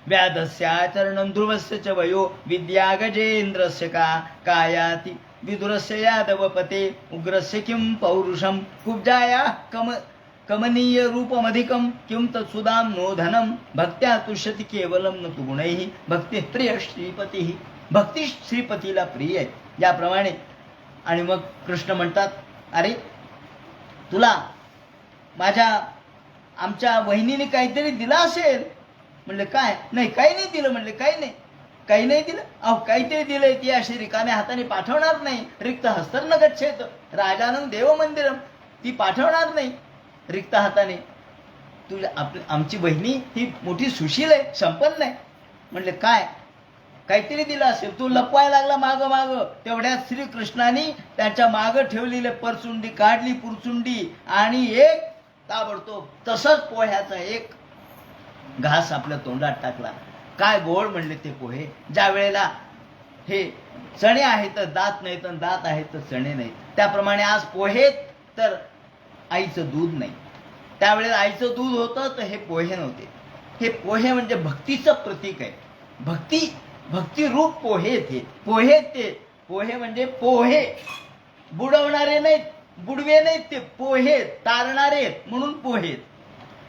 व्याधस्याचरणं ध्रुवस्य च वयो विद्या गजेंद्रस्य कायाति विदुरस्य यादवपते उग्रस्य किं पौरुषम कुब्जाया कमनीय रूपमधिकं किं तत्सुदां नो धनं भक्त्या तुष्यति केवलं न तु गुणैः भक्ती प्रिय श्रीपती. भक्ती श्रीपतीला प्रिय आहे. याप्रमाणे. आणि मग कृष्ण म्हणतात, अरे तुला आमच्या वहिनीने काहीतरी दिलं असेल. म्हणले काय, नाही काही नाही दिलं. म्हणले काही नाही दिलं. अहो काहीतरी दिलंय, ती अशी रिकाम्या हाताने पाठवणार नाही. रिक्त हस्तर न गच्छेत राजानं देव मंदिरम. ती पाठवणार नाही रिक्त हाताने. आमची बहिणी ही मोठी सुशील आहे, संपन्न आहे. म्हणले काय, काहीतरी दिलं असेल. तू लपवायला लागला माग माग. तेवढ्यात श्रीकृष्णाने त्याच्या माग ठेवलेली परचुंडी काढली, पुरचुंडी, आणि एक ताबडतोब तसंच पोह्याचा एक घास आपल्या तोंडात टाकला. काय गोड म्हणले ते पोहे. ज्या वेळेला हे चणे आहेत तर दात नाहीत, दात आहेत तर चणे नाहीत, त्याप्रमाणे आज पोहे तर आईचं दूध नाही. त्यावेळेला आईचं दूध होतं तर हे पोहे नव्हते. हे पोहे म्हणजे भक्तीचं प्रतीक आहे. भक्ती रूप पोहे ते. पोहे म्हणजे पोहे बुडवणारे नाहीत, बुडवे नाहीत, ते पोहे तारणारे म्हणून पोहे.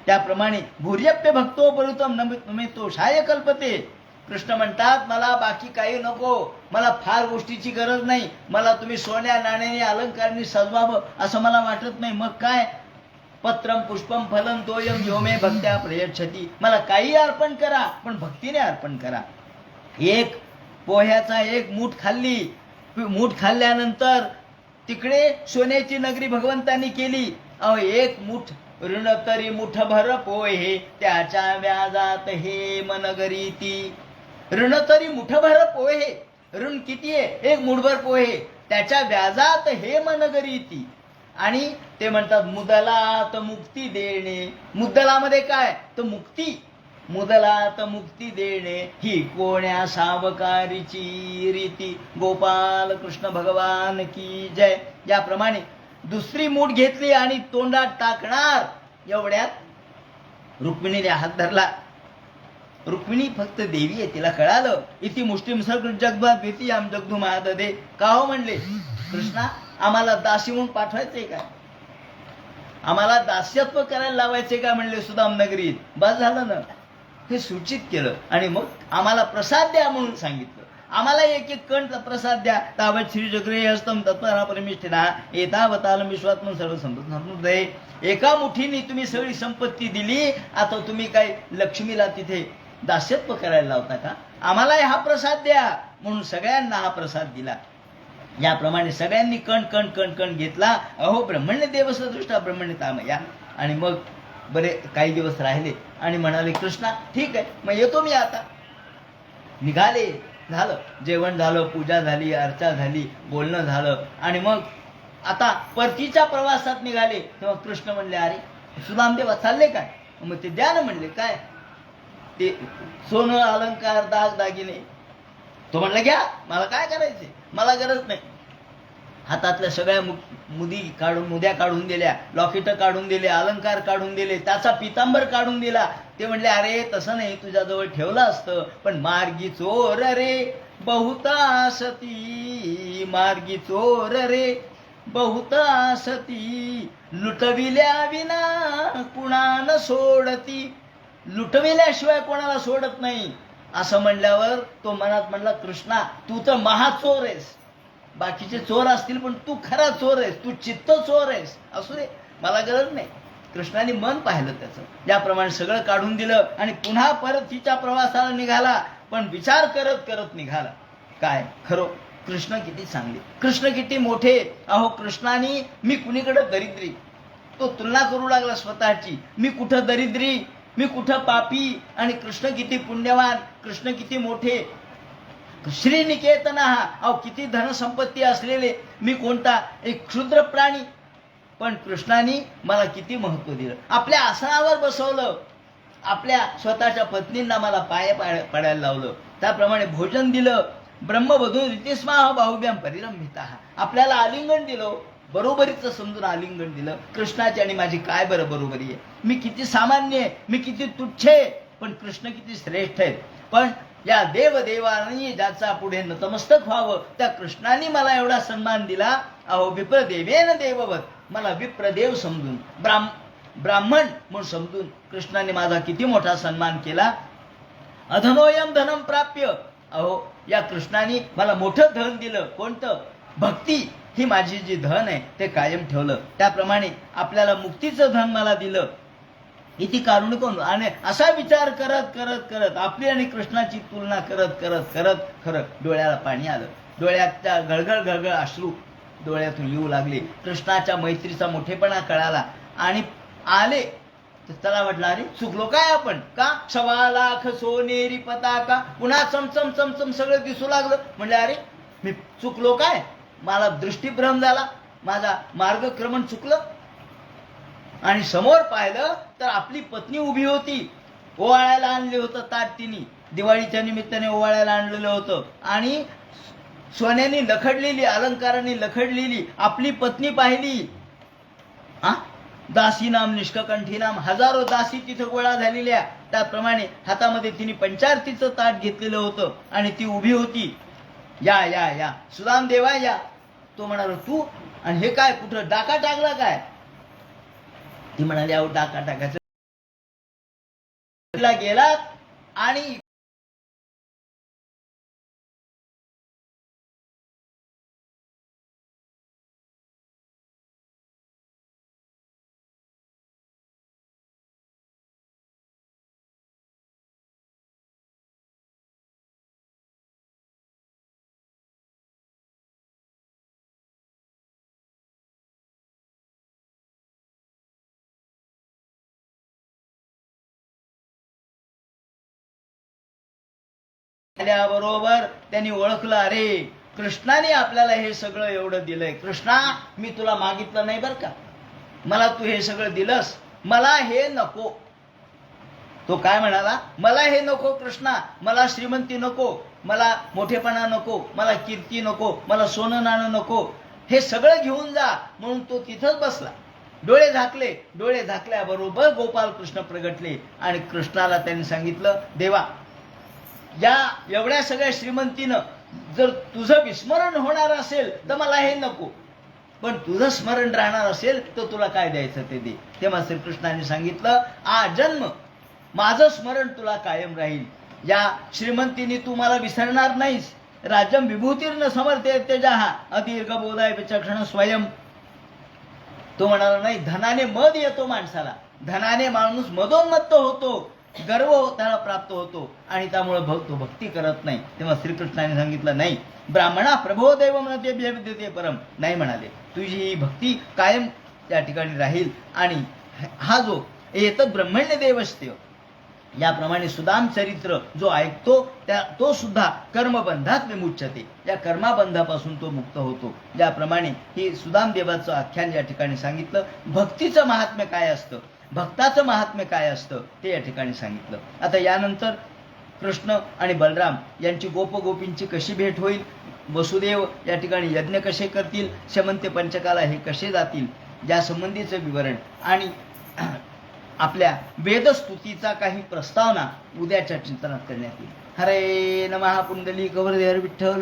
त्याप्रमाणे भूर्यप्य भक्तो परुतम नमे तो शाय कल्पते. कृष्ण म्हणतात मला बाकी काही नको, मला फार गोष्टीची गरज नाही. मला तुम्ही सोन्या नाण्याने अलंकारने सजवावं असं मला वाटत नाही. मग काय, पत्रम पुष्पम फलम तोयम यो मे भक्त्या प्रयच्छती. मला काही अर्पण करा पण भक्तीने अर्पण करा. एक पोह्याचा एक मूठ खाल्ली. मूठ खाल्ल्यानंतर तिकडे सोन्याची नगरी भगवंतांनी केली. अहो एक मूठ ऋण तरी मुठभर पोहे त्याच्या व्याजात हे मनगरी ती. ऋण तरी मुठभर पोहे. ऋण किती आहे, एक मुठभर पोहे, त्याच्या व्याजात हे मनगरी ती. आणि ते म्हणतात मुदलात मुक्ती देणे. मुदलामध्ये काय तर मुक्ती. मुदलात मुक्ती देणे ही कोण्या सावकारीची रीती. गोपाल कृष्ण भगवान की जय. याप्रमाणे दुसरी मूठ घेतली आणि तोंडात टाकणार. एवढ्यात रुक्मिणीने हात धरला रुक्मिणी फक्त देवी आहे, तिला कळालं. इति मुष्टीम सगळं जगभर भीती आम जगदू महादे. का हो म्हणले, कृष्णा आम्हाला दासी म्हणून पाठवायचंय का, आम्हाला दास्यत्व करायला लावायचे का म्हणले सुदाम नगरीत. बस झालं ना, हे सूचित केलं. आणि मग आम्हाला प्रसाद द्या म्हणून सांगितलं. आम्हाला एक एक कण प्रसाद द्या. तावत श्री जगरे हस्तम तत्परा परमिष्ठिना एतावताल विश्वात्मन सर्व संपत्ती. एका मुठीने तुम्ही सगळी संपत्ती दिली, आता तुम्ही काय लक्ष्मीला तिथे दास्यत्व करायला लावता का, आम्हाला हा प्रसाद द्या म्हणून सगळ्यांना हा प्रसाद दिला. याप्रमाणे सगळ्यांनी कण कण कण कण घेतला. अहो ब्रह्मण्य देवसदृष्टा ब्रह्मण्य तामया. आणि मग बरे काही दिवस राहिले आणि म्हणाले, कृष्णा ठीक आहे, मग येतो मी आता. निघाले. झालं जेवण झालं, पूजा झाली, अर्चा झाली, बोलणं झालं. आणि मग आता परतीच्या प्रवासात निघाले. तेव्हा कृष्ण म्हणले, अरे सुदामदेवा चालले काय. मग ते द्या ना म्हणले. काय ते सोनं अलंकार दाग दागिने. तो म्हणला घ्या, मला काय करायचे, मला गरज नाही. हातातल्या सगळ्या मुद्या काढून दिल्या, लॉकेट काढून दिले, अलंकार काढून दिले, त्याचा पितांबर काढून दिला. ते म्हणले, अरे तसं नाही, तुझ्याजवळ ठेवलं असतं, पण मार्गी चोर रे बहुता सती, मार्गी चोर रे बहुता सती, लुटविल्या विना कुणाला सोडती. लुटविल्याशिवाय कोणाला सोडत नाही. असं म्हणल्यावर तो मनात म्हणला, कृष्णा तू तर महाचोर आहेस. बाकीचे चोर असतील पण तू खरा चोर आहेस, तू चित्त चोर आहेस. असू दे, मला गरज नाही. कृष्णाने मन पाहिलं त्याचं. याप्रमाणे सगळं काढून दिलं आणि पुन्हा परत तिच्या प्रवासाला निघाला. पण विचार करत करत निघाला. काय खरं, कृष्ण किती चांगले, कृष्ण किती मोठे. अहो कृष्णाने मी कुणीकडे दरिद्री, तो तुलना करू लागला स्वतःची. मी कुठं दरिद्री, मी कुठं पापी, आणि कृष्ण किती पुण्यवान, कृष्ण किती मोठे. श्रीनिकेतन हा, अहो किती धनसंपत्ती असलेले, मी कोणता एक क्षुद्र प्राणी. पण कृष्णाने मला किती महत्व दिलं. आपल्या आसनावर बसवलं, आपल्या स्वतःच्या पत्नींना मला पाय पडायला लावलं, त्याप्रमाणे भोजन दिलं. ब्रह्मवधू रीतिस्माह बाहुब्याम परिरंभिता, आपल्याला आलिंगन दिलं, बरोबरीचं समजून आलिंगन दिलं. कृष्णाची आणि माझी काय बरं बरोबरी आहे. मी किती सामान्य आहे, मी किती तुच्छ आहे, पण कृष्ण किती श्रेष्ठ आहेत. पण या देवदेवानी ज्याचा पुढे नतमस्तक व्हावं, त्या कृष्णाने मला एवढा सन्मान दिला. अहो विप्रदेवेन देववत, मला विप्रदेव समजून, ब्राह्मण म्हणून समजून कृष्णाने माझा किती मोठा सन्मान केला. अधनोयम धनम प्राप्य, अहो या कृष्णाने मला मोठं धन दिलं. कोणतं, भक्ती ही माझी जी धन आहे ते कायम ठेवलं. त्याप्रमाणे आपल्याला मुक्तीचं धन मला दिलं. इति कारुणिक. आणि असा विचार करत करत करत आपली आणि कृष्णाची तुलना करत करत करत खरं डोळ्याला पाणी आलं. डोळ्याच्या गळगळ गळगळ अश्रू डोळ्यातून येऊ लागले. कृष्णाच्या मैत्रीचा मोठेपणा कळाला आणि आले तर त्याला वाटलं, अरे चुकलो काय आपण, का 1.25 लाख सोनेरी पताका. पुन्हा चमचम चमचम सगळं दिसू लागलं. म्हणले, अरे मी चुकलो काय, मला दृष्टीभ्रम झाला, माझा मार्गक्रमण चुकलं. आणि समोर पाहिलं तर आपली पत्नी उभी होती. ओवाळ्याला आणले होतं ताट, तिने दिवाळीच्या निमित्ताने ओवाळ्याला आणलेलं होतं. आणि सोन्याने लखडलेली, अलंकाराने लखडलेली आपली पत्नी पाहिली. दासी नाम निष्कंठी नाम, हजारो दासी तिथं गोळा झालेल्या. त्याप्रमाणे हातामध्ये तिने पंचारतीचं ताट घेतलेलं होतं आणि ती उभी होती. या या या सुदाम देवा या. तो म्हणाला, तू आणि हे काय, कुठं डाका टाकला काय. ती म्हणाली, अहो डाका टाकायचं गेलात आणि बरोबर त्यांनी ओळखलं, अरे कृष्णाने आपल्याला हे सगळं एवढं दिलंय. कृष्णा मी तुला मागितलं नाही बरं का, मला तू हे सगळं दिलंस, मला हे नको. तो काय म्हणाला, मला हे नको कृष्णा, मला श्रीमंती नको, मला मोठेपणा नको, मला कीर्ती नको, मला सोनं नाणं नको, हे सगळं घेऊन जा. म्हणून तो तिथंच बसला. डोळे झाकल्याबरोबर गोपाल कृष्ण प्रगटले आणि कृष्णाला त्यांनी सांगितलं, देवा, या एवढ्या सगळ्या श्रीमंतीनं जर तुझं विस्मरण होणार असेल तर मला हे नको, पण तुझं स्मरण राहणार असेल तर तुला काय द्यायचं ते दे. तेव्हा श्रीकृष्णाने सांगितलं, आजन्म माझं स्मरण तुला कायम राहील. या श्रीमंतीने तू मला विसरणार नाहीस. राज्यम विभूतीर्न समर्थे तेजहा अदीर्घ बोधाय विचक्षण स्वयं. तो म्हणाला, नाही, धनाने मद येतो माणसाला, धनाने माणूस मदोन्मत्त होतो, गर्व त्याला प्राप्त होतो आणि त्यामुळे तो भक्ती करत नाही. तेव्हा श्रीकृष्णाने सांगितलं, नाही, ब्राह्मणा प्रभो देव म्हणते विद्यते परम. नाही म्हणाले, तुझी ही भक्ती कायम त्या ठिकाणी राहील. आणि हा जो येतं ब्रह्मण्य देवस्त्य, याप्रमाणे सुदाम चरित्र जो ऐकतो तो सुद्धा कर्मबंधात विमुच्यते, या कर्माबंधापासून तो मुक्त होतो. ज्याप्रमाणे ही सुदाम देवाचं आख्यान या ठिकाणी सांगितलं. भक्तीचं महात्म्य काय असतं, भक्ताचं महात्म्य काय असतं ते या ठिकाणी सांगितलं. आता यानंतर कृष्ण आणि बलराम यांची गोपगोपींची कशी भेट होईल, वसुदेव या ठिकाणी यज्ञ कसे करतील, शमंते पंचकाला हे कसे जातील, या संबंधीचं विवरण आणि आपल्या वेदस्तुतीचा काही प्रस्तावना उद्याच्या चिंतनात करण्यात येईल. हरे नमः. पुंडलिक वरदे हर विठ्ठल.